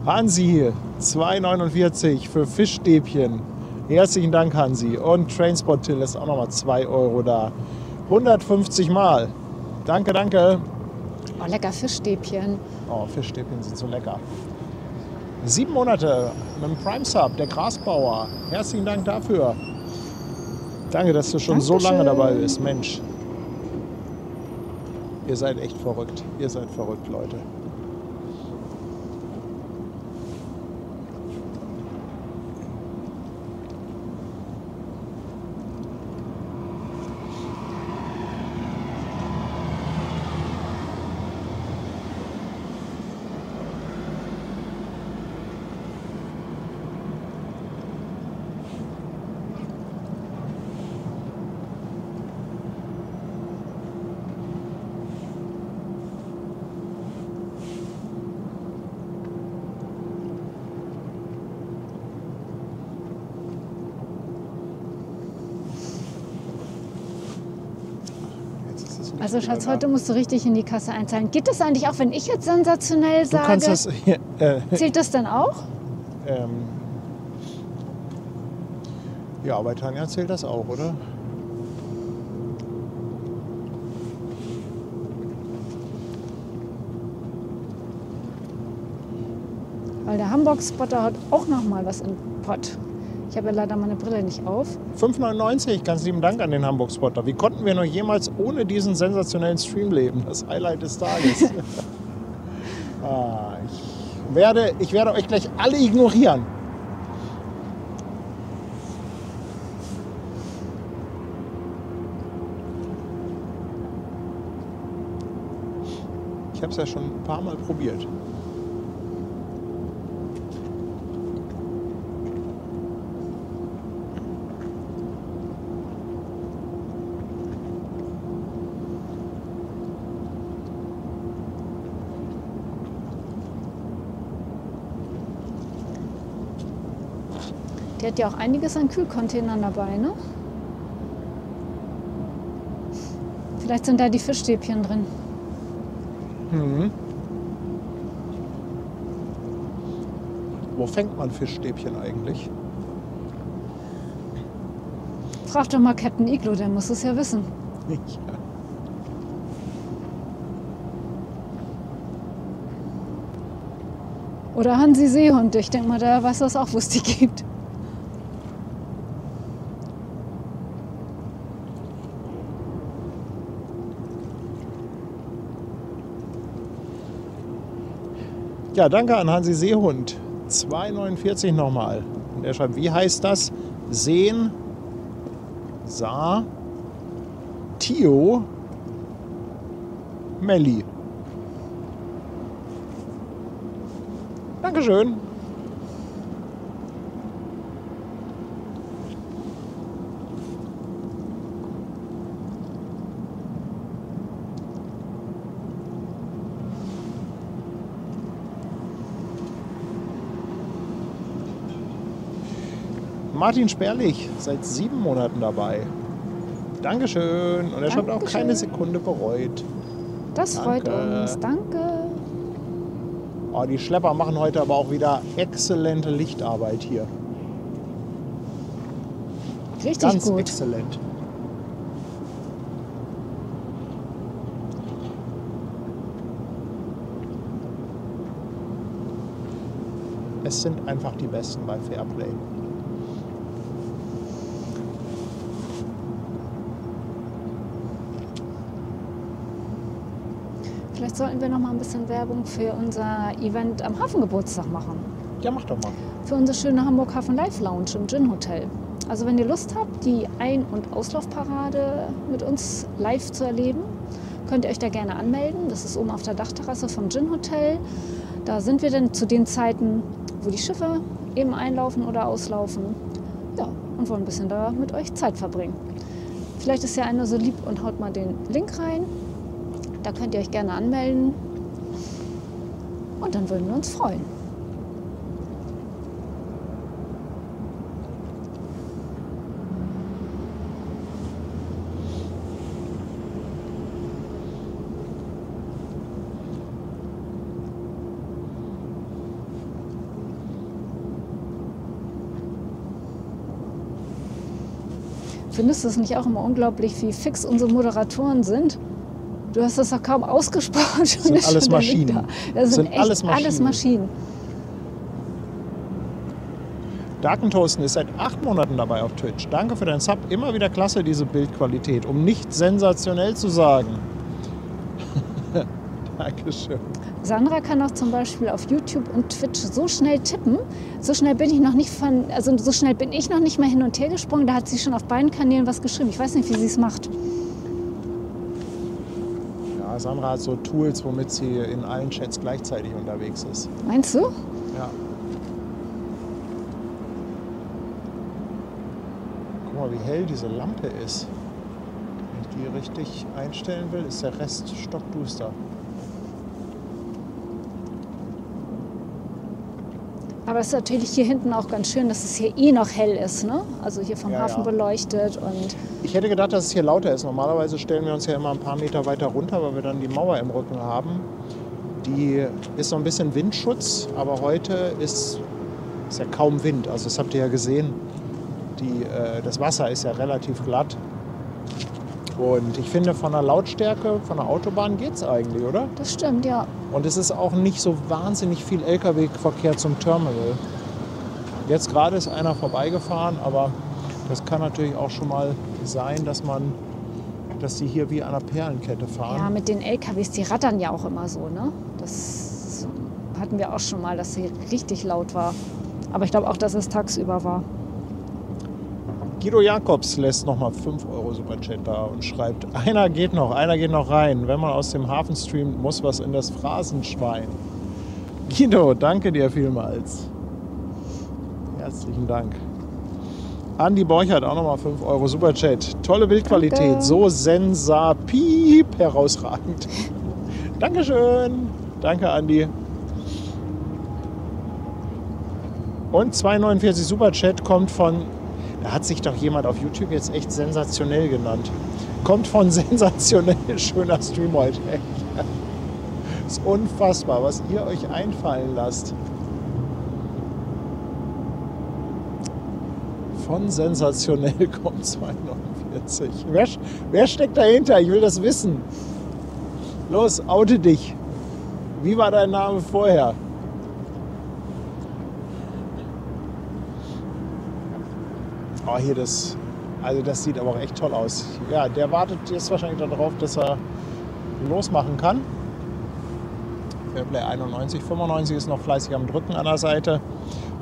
Hansi, 2,49 für Fischstäbchen. Herzlichen Dank, Hansi. Und Trainspot Till ist auch nochmal 2 Euro da. 150 Mal. Danke, danke. Oh, lecker Fischstäbchen. Oh, Fischstäbchen sind so lecker. 7 Monate mit dem Prime Sub, der Grasbauer. Herzlichen Dank dafür. Danke, dass du schon so lange dabei bist. Mensch. Ihr seid echt verrückt. Ihr seid verrückt, Leute. Also Schatz, heute musst du richtig in die Kasse einzahlen. Geht das eigentlich auch, wenn ich jetzt sensationell Du sage? kannst das. Zählt das dann auch? Ja, bei Tanja zählt das auch, oder? Weil der Hamburg-Spotter hat auch noch mal was im Pott. Ich habe ja leider meine Brille nicht auf. 5,99, ganz lieben Dank an den Hamburg-Spotter. Wie konnten wir noch jemals ohne diesen sensationellen Stream leben? Das Highlight des Tages. Ich werde euch gleich alle ignorieren. Ich habe es ja schon ein paar Mal probiert. Die hat ja auch einiges an Kühlcontainern dabei, ne? Vielleicht sind da die Fischstäbchen drin. Wo fängt man Fischstäbchen eigentlich? Frag doch mal Captain Iglo, der muss es ja wissen. Ja. Oder Hansi Seehund, ich denke mal, der weiß das auch, wo es die gibt. Ja, danke an Hansi Seehund. 2,49 nochmal. Und er schreibt, wie heißt das? Sehen, Sa, Tio, Melli. Dankeschön. Martin Sperlich, seit 7 Monaten dabei. Dankeschön. Und er schreibt auch Dankeschön. keine Sekunde bereut. Das freut Danke. uns. Danke. Oh, die Schlepper machen heute aber auch wieder exzellente Lichtarbeit hier. Richtig Ganz gut. exzellent. Es sind einfach die Besten bei Fairplay. Vielleicht sollten wir noch mal ein bisschen Werbung für unser Event am Hafengeburtstag machen. Ja, mach doch mal. Für unsere schöne Hamburg Hafen Live Lounge im Gin Hotel. Also wenn ihr Lust habt, die Ein- und Auslaufparade mit uns live zu erleben, könnt ihr euch da gerne anmelden. Das ist oben auf der Dachterrasse vom Gin Hotel. Da sind wir dann zu den Zeiten, wo die Schiffe eben einlaufen oder auslaufen. Ja, und wollen ein bisschen da mit euch Zeit verbringen. Vielleicht ist ja einer so lieb und haut mal den Link rein. Da könnt ihr euch gerne anmelden. Und dann würden wir uns freuen. Findest du es nicht auch immer unglaublich, wie fix unsere Moderatoren sind? Du hast das doch kaum ausgesprochen. Das sind alles Maschinen. Da. Das sind echt alles alles Maschinen. Darkentoasten ist seit 8 Monaten dabei auf Twitch. Danke für deinen Sub. Immer wieder klasse, diese Bildqualität. Um nicht sensationell zu sagen. Dankeschön. Sandra kann auch zum Beispiel auf YouTube und Twitch so schnell tippen. So schnell bin ich noch nicht so schnell bin ich noch nicht mal hin und her gesprungen. Da hat sie schon auf beiden Kanälen was geschrieben. Ich weiß nicht, wie sie es macht. Ja, Sandra hat so Tools, womit sie in allen Chats gleichzeitig unterwegs ist. Meinst du? Ja. Guck mal, wie hell diese Lampe ist. Wenn ich die richtig einstellen will, ist der Rest stockduster. Aber es ist natürlich hier hinten auch ganz schön, dass es hier eh noch hell ist, ne? Also hier vom Ja, Hafen ja. beleuchtet und Ich hätte gedacht, dass es hier lauter ist. Normalerweise stellen wir uns ja immer ein paar Meter weiter runter, weil wir dann die Mauer im Rücken haben. Die ist so ein bisschen Windschutz, aber heute ist ja kaum Wind. Also das habt ihr ja gesehen. Das Wasser ist ja relativ glatt. Und ich finde, von der Lautstärke, von der Autobahn geht es eigentlich, oder? das stimmt, ja. Und es ist auch nicht so wahnsinnig viel Lkw-Verkehr zum Terminal. Jetzt gerade ist einer vorbeigefahren, aber das kann natürlich auch schon mal sein, dass die hier wie an einer Perlenkette fahren. Ja, mit den LKWs, die rattern ja auch immer so, ne? Das hatten wir auch schon mal, dass sie richtig laut war. Aber ich glaube auch, dass es tagsüber war. Guido Jakobs lässt nochmal 5 € Superchat da und schreibt, einer geht noch rein. Wenn man aus dem Hafen streamt, muss was in das Phrasenschwein. Guido, danke dir vielmals. Herzlichen Dank. Andi Borchert auch nochmal 5 € Superchat. Tolle Bildqualität, Danke. so sensapiep herausragend. Dankeschön. Danke, Andi. Und 2,49 Superchat kommt von... Da hat sich doch jemand auf YouTube jetzt echt sensationell genannt. Kommt von sensationell schöner Stream heute. Ist unfassbar, was ihr euch einfallen lasst. Von sensationell kommt 2,49. Wer steckt dahinter? Ich will das wissen. Los, oute dich. Wie war dein Name vorher? Oh, hier das sieht aber auch echt toll aus. Ja, der wartet jetzt wahrscheinlich darauf, dass er losmachen kann. Fairplay 91, 95 ist noch fleißig am Drücken an der Seite.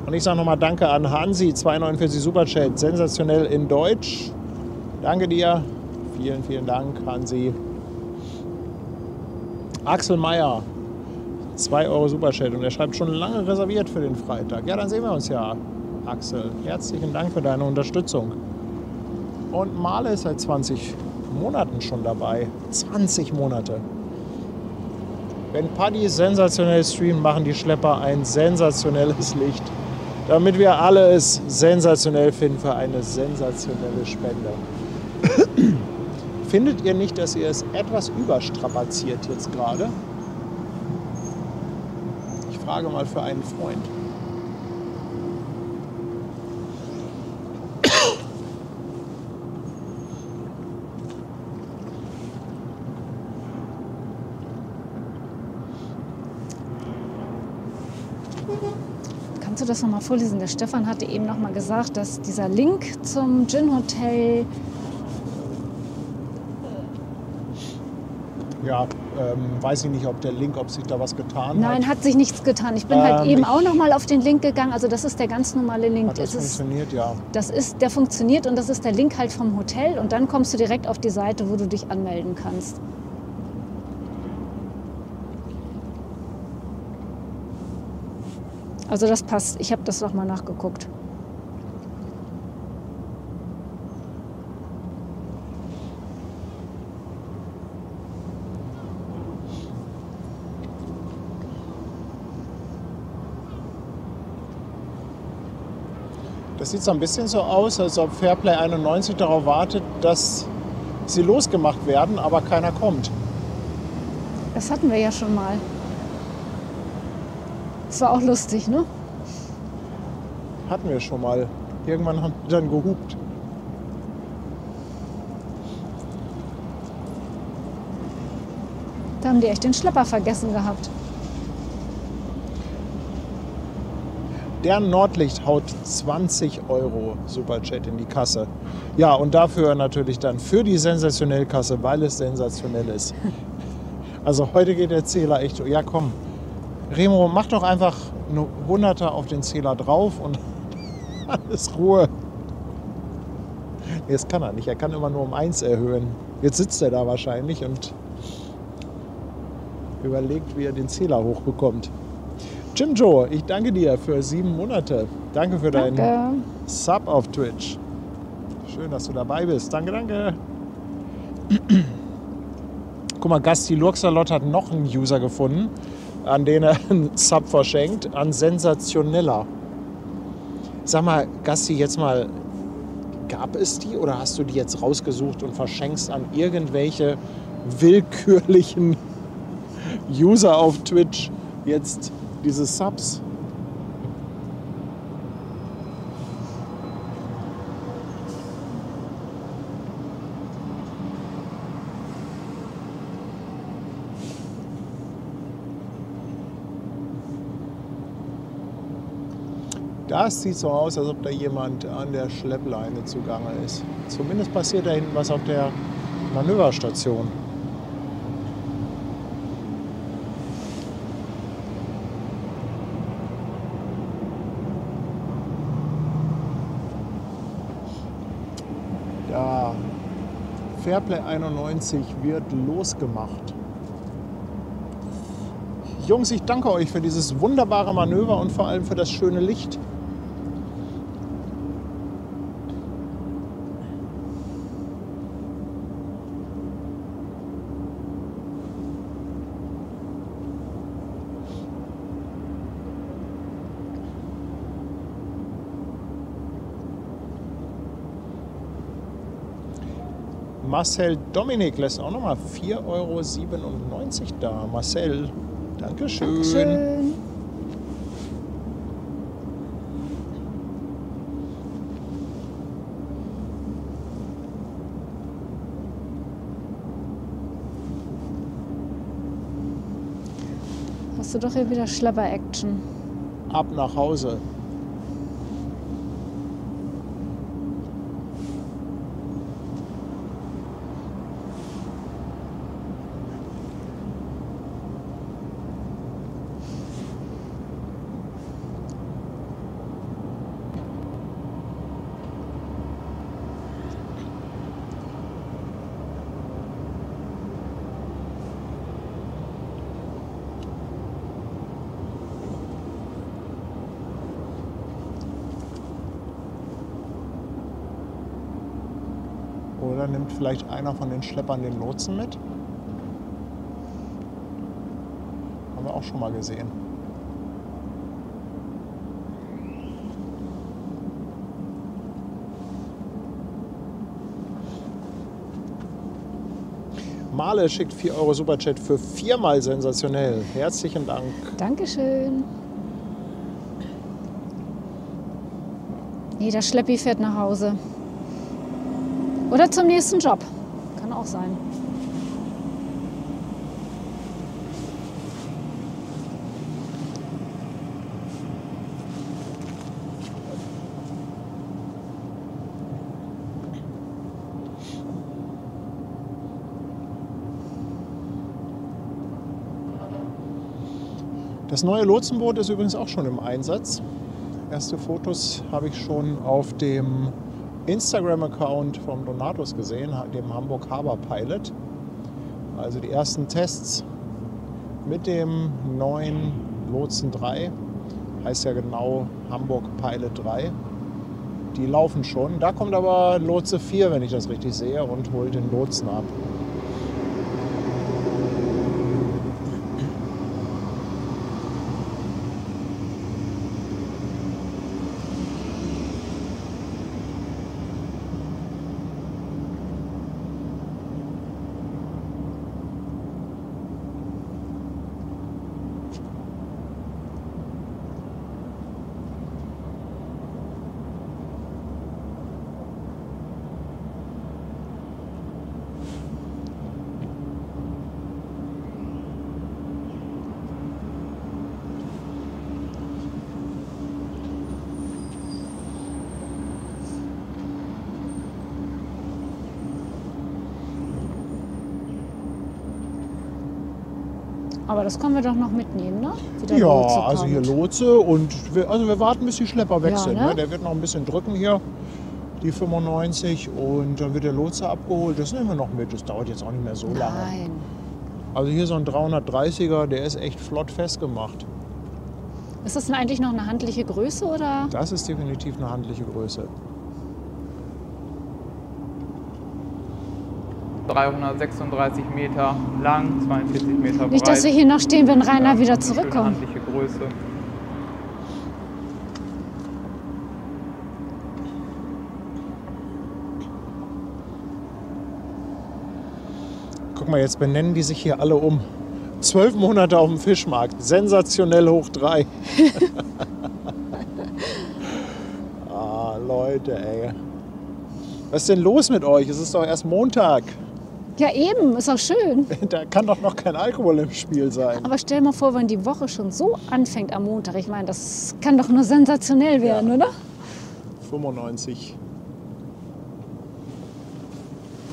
Und ich sage nochmal Danke an Hansi, 2,49 Superchat, sensationell in Deutsch. Danke dir. Vielen, vielen Dank, Hansi. Axel Meyer, 2 € Superchat und er schreibt, schon lange reserviert für den Freitag. Ja, dann sehen wir uns ja. Axel, herzlichen Dank für deine Unterstützung. Und Male ist seit 20 Monaten schon dabei. 20 Monate. Wenn Paddy sensationell streamt, machen die Schlepper ein sensationelles Licht, damit wir alle es sensationell finden für eine sensationelle Spende. Findet ihr nicht, dass ihr es etwas überstrapaziert jetzt gerade? Ich frage mal für einen Freund. Kannst du das nochmal vorlesen? Der Stefan hatte eben nochmal gesagt, dass dieser Link zum Gin Hotel. Ja, weiß ich nicht, ob der Link, ob sich da was getan hat. Nein, hat sich nichts getan. Ich bin halt eben auch nochmal auf den Link gegangen. Also das ist der ganz normale Link. Hat das funktioniert, ja. Der funktioniert und das ist der Link halt vom Hotel. Und dann kommst du direkt auf die Seite, wo du dich anmelden kannst. Also das passt. Ich habe das nochmal nachgeguckt. Das sieht so ein bisschen so aus, als ob Fairplay 91 darauf wartet, dass sie losgemacht werden, aber keiner kommt. Das hatten wir ja schon mal. Das war auch lustig, ne? Hatten wir schon mal. Irgendwann haben die dann gehupt. Da haben die echt den Schlepper vergessen gehabt. Der Nordlicht haut 20 € Superchat in die Kasse. Ja, und dafür natürlich dann für die Sensationellkasse, weil es sensationell ist. Also heute geht der Zähler echt... Ja, komm. Remo, mach doch einfach eine 100er auf den Zähler drauf und alles Ruhe. Nee, das kann er nicht. Er kann immer nur um 1 erhöhen. Jetzt sitzt er da wahrscheinlich und überlegt, wie er den Zähler hochbekommt. Jim Joe, ich danke dir für 7 Monate. Danke für deinen Sub auf Twitch. Schön, dass du dabei bist. Danke, danke. Guck mal, Gasti Lurksalot hat noch einen User gefunden, an den er einen Sub verschenkt, an Sensationeller. Sag mal, Gasti, jetzt mal, gab es die oder hast du die jetzt rausgesucht und verschenkst an irgendwelche willkürlichen User auf Twitch jetzt diese Subs? Das sieht so aus, als ob da jemand an der Schleppleine zugange ist. Zumindest passiert da hinten was auf der Manöverstation. Ja, Fairplay 91 wird losgemacht. Jungs, ich danke euch für dieses wunderbare Manöver und vor allem für das schöne Licht. Marcel Dominik lässt auch nochmal 4,97 € da. Marcel, Dankeschön. Dankeschön. Hast du doch hier wieder Schlepper-Action. Ab nach Hause. Oder nimmt vielleicht einer von den Schleppern den Lotsen mit? Haben wir auch schon mal gesehen. Male schickt 4 € Superchat für 4-mal sensationell. Herzlichen Dank. Dankeschön. Nee, der Schleppi fährt nach Hause. Oder zum nächsten Job. Kann auch sein. Das neue Lotsenboot ist übrigens auch schon im Einsatz. Erste Fotos habe ich schon auf dem Instagram-Account vom Donatus gesehen, dem Hamburg Harbor Pilot. Also die ersten Tests mit dem neuen Lotsen 3, heißt ja genau Hamburg Pilot 3. Die laufen schon. Da kommt aber Lotse 4, wenn ich das richtig sehe, und holt den Lotsen ab. Aber das können wir doch noch mitnehmen, ne? Wie der Ja, Lotse also hier kommt. Lotse und wir warten, bis die Schlepper weg Ja, sind. ne? Ne? Der wird noch ein bisschen drücken hier, die 95, und dann wird der Lotse abgeholt. Das nehmen wir noch mit, das dauert jetzt auch nicht mehr so lange. Nein. Also hier so ein 330er, der ist echt flott festgemacht. Ist das denn eigentlich noch eine handliche Größe oder? Das ist definitiv eine handliche Größe. 336 Meter lang, 42 Meter breit. Nicht, dass wir hier noch stehen, wenn Rainer wieder Eine zurückkommt. schöne handliche Größe. Guck mal, jetzt benennen die sich hier alle um. 12 Monate auf dem Fischmarkt, sensationell hoch 3. Ah, Leute, ey. Was ist denn los mit euch? Es ist doch erst Montag. Ja, eben, ist auch schön. Da kann doch noch kein Alkohol im Spiel sein. Aber stell mal vor, wenn die Woche schon so anfängt am Montag. Ich meine, das kann doch nur sensationell werden, Ja. oder? 95.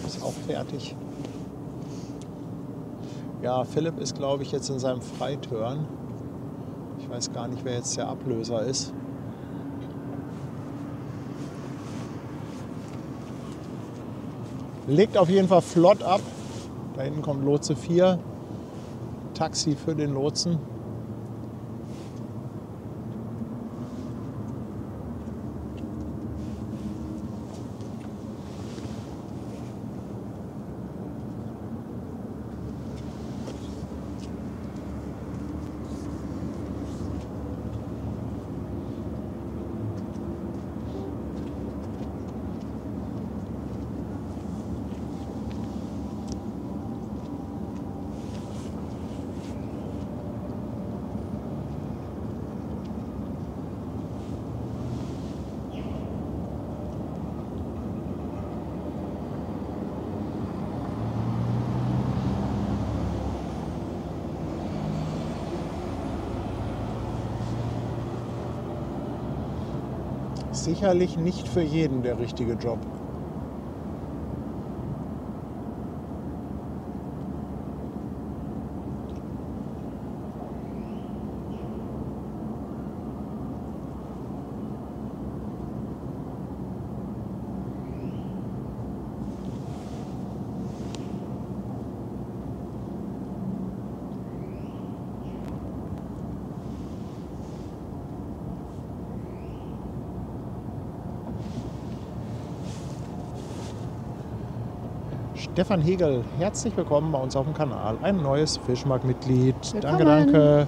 Ist auch fertig. Ja, Philipp ist, glaube ich, jetzt in seinem Freiturn. Ich weiß gar nicht, wer jetzt der Ablöser ist. Legt auf jeden Fall flott ab. Da hinten kommt Lotse 4. Taxi für den Lotsen. Sicherlich nicht für jeden der richtige Job. Stefan Hegel, herzlich willkommen bei uns auf dem Kanal. Ein neues Fischmarkt-Mitglied. Danke, Willkommen. danke.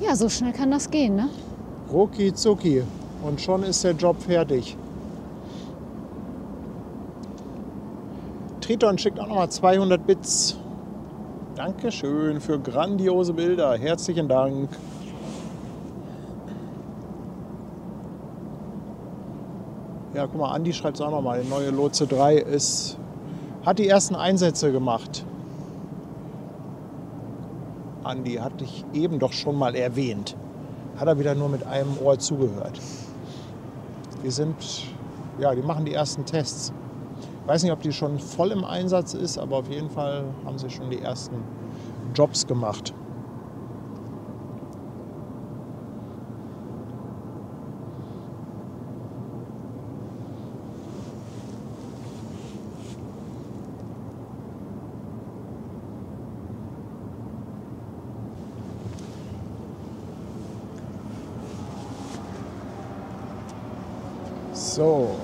Ja, so schnell kann das gehen, ne? Rucki zucki. Und schon ist der Job fertig. Triton schickt auch nochmal 200 Bits. Dankeschön für grandiose Bilder. Herzlichen Dank. Ja, guck mal, Andi schreibt es auch nochmal. Die neue Lotse 3 hat die ersten Einsätze gemacht. Andi, hatte ich eben doch schon mal erwähnt. Hat er wieder nur mit einem Ohr zugehört. Die machen die ersten Tests. Ich weiß nicht, ob die schon voll im Einsatz ist, aber auf jeden Fall haben sie schon die ersten Jobs gemacht. So.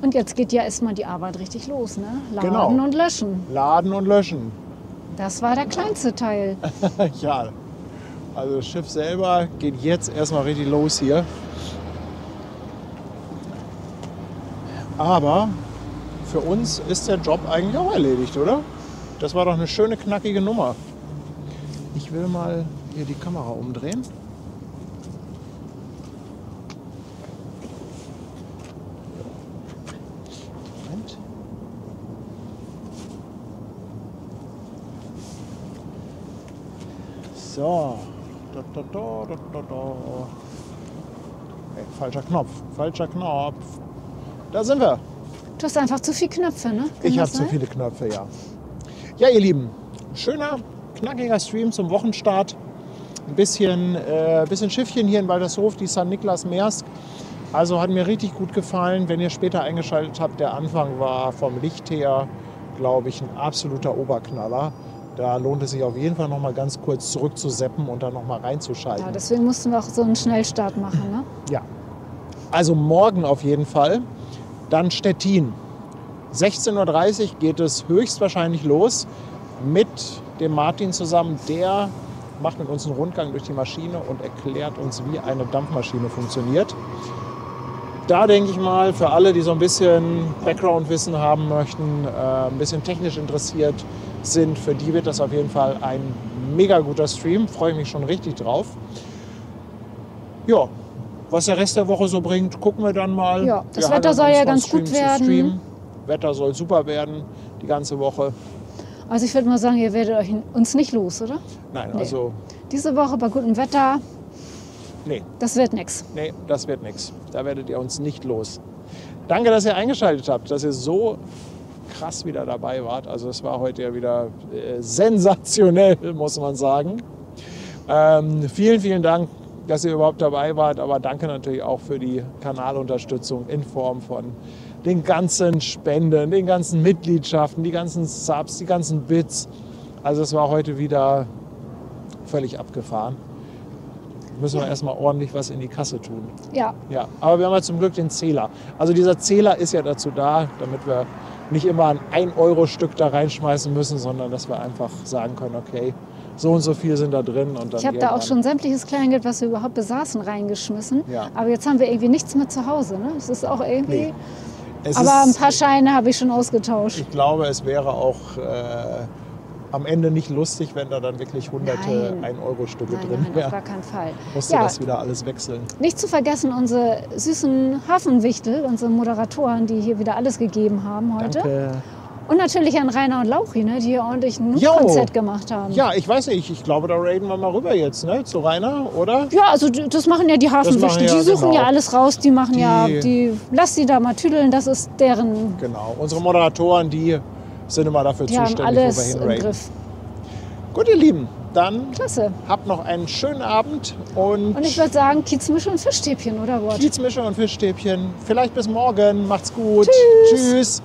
Und jetzt geht ja erstmal die Arbeit richtig los, ne? Laden Genau. und löschen. Laden und löschen. Das war der kleinste Teil. Ja, also das Schiff selber geht jetzt erstmal richtig los hier. Aber für uns ist der Job eigentlich auch erledigt, oder? Das war doch eine schöne, knackige Nummer. Ich will mal hier die Kamera umdrehen. Moment. So. Hey, falscher Knopf, falscher Knopf. Da sind wir. Du hast einfach zu viele Knöpfe, ne? Kann Ich das habe zu sein? viele Knöpfe, ja. Ja, ihr Lieben, schöner, knackiger Stream zum Wochenstart. Ein bisschen Schiffchen hier in Waltershof, die St. Niklas Maersk. Also hat mir richtig gut gefallen. Wenn ihr später eingeschaltet habt, der Anfang war vom Licht her, glaube ich, ein absoluter Oberknaller. Da lohnt es sich auf jeden Fall noch mal ganz kurz zurückzuseppen und dann noch mal reinzuschalten. Ja, deswegen mussten wir auch so einen Schnellstart machen, ne? Ja, also morgen auf jeden Fall. Dann Stettin. 16:30 Uhr geht es höchstwahrscheinlich los mit dem Martin zusammen. Der macht mit uns einen Rundgang durch die Maschine und erklärt uns, wie eine Dampfmaschine funktioniert. Da denke ich mal, für alle, die so ein bisschen Background-Wissen haben möchten, ein bisschen technisch interessiert sind, für die wird das auf jeden Fall ein mega guter Stream. Freue ich mich schon richtig drauf. Ja, was der Rest der Woche so bringt, gucken wir dann mal. Ja, das Wir Wetter hangeln soll uns ja von ganz Stream gut zu werden. Stream. Wetter soll super werden, die ganze Woche. Also ich würde mal sagen, ihr werdet uns nicht los, oder? Nein, Nee. also, Diese Woche bei gutem Wetter, nee, das wird nichts. das wird nichts. Da werdet ihr uns nicht los. Danke, dass ihr eingeschaltet habt, dass ihr so krass wieder dabei wart. Also es war heute ja wieder sensationell, muss man sagen. Vielen, vielen Dank, dass ihr überhaupt dabei wart. Aber danke natürlich auch für die Kanalunterstützung in Form von den ganzen Spenden, den ganzen Mitgliedschaften, die ganzen Subs, die ganzen Bits. Also es war heute wieder völlig abgefahren. Müssen wir erstmal ordentlich was in die Kasse tun. Ja, Ja, aber wir haben ja zum Glück den Zähler. Also dieser Zähler ist ja dazu da, damit wir nicht immer ein 1-Euro-Stück da reinschmeißen müssen, sondern dass wir einfach sagen können, okay, so und so viel sind da drin. Und dann ich habe da auch irgendwann- schon sämtliches Kleingeld, was wir überhaupt besaßen, reingeschmissen. Ja. Aber jetzt haben wir irgendwie nichts mehr zu Hause. Ne? Das ist auch irgendwie. Nee. Es Aber ein ist, paar Scheine habe ich schon ausgetauscht. ich glaube, es wäre auch am Ende nicht lustig, wenn da dann wirklich hunderte Nein. 1-Euro-Stücke Nein, drin nein, auf wären. gar keinen Fall. Musste Ja, das wieder alles wechseln. nicht zu vergessen unsere süßen Hafenwichtel, unsere Moderatoren, die hier wieder alles gegeben haben heute. Danke. Und natürlich an Rainer und Lauchi, ne, die hier ordentlich ein Jo. Konzert gemacht haben. Ja, ich weiß nicht, ich glaube, da raiden wir mal rüber jetzt, ne, zu Rainer, oder? Ja, also das machen ja die Hafenwichtel. ja, Die suchen genau. ja alles raus, die machen Die- lass die da mal tüdeln, das ist deren, Genau. Unsere Moderatoren, die sind immer dafür die haben zuständig, wo wir alles im hinraiden. Griff. Gut, ihr Lieben, dann Klasse. habt noch einen schönen Abend und Und ich würde sagen, Kiezmische und Fischstäbchen, oder Wort? Kiezmische und Fischstäbchen. Vielleicht bis morgen. Macht's gut. Tschüss.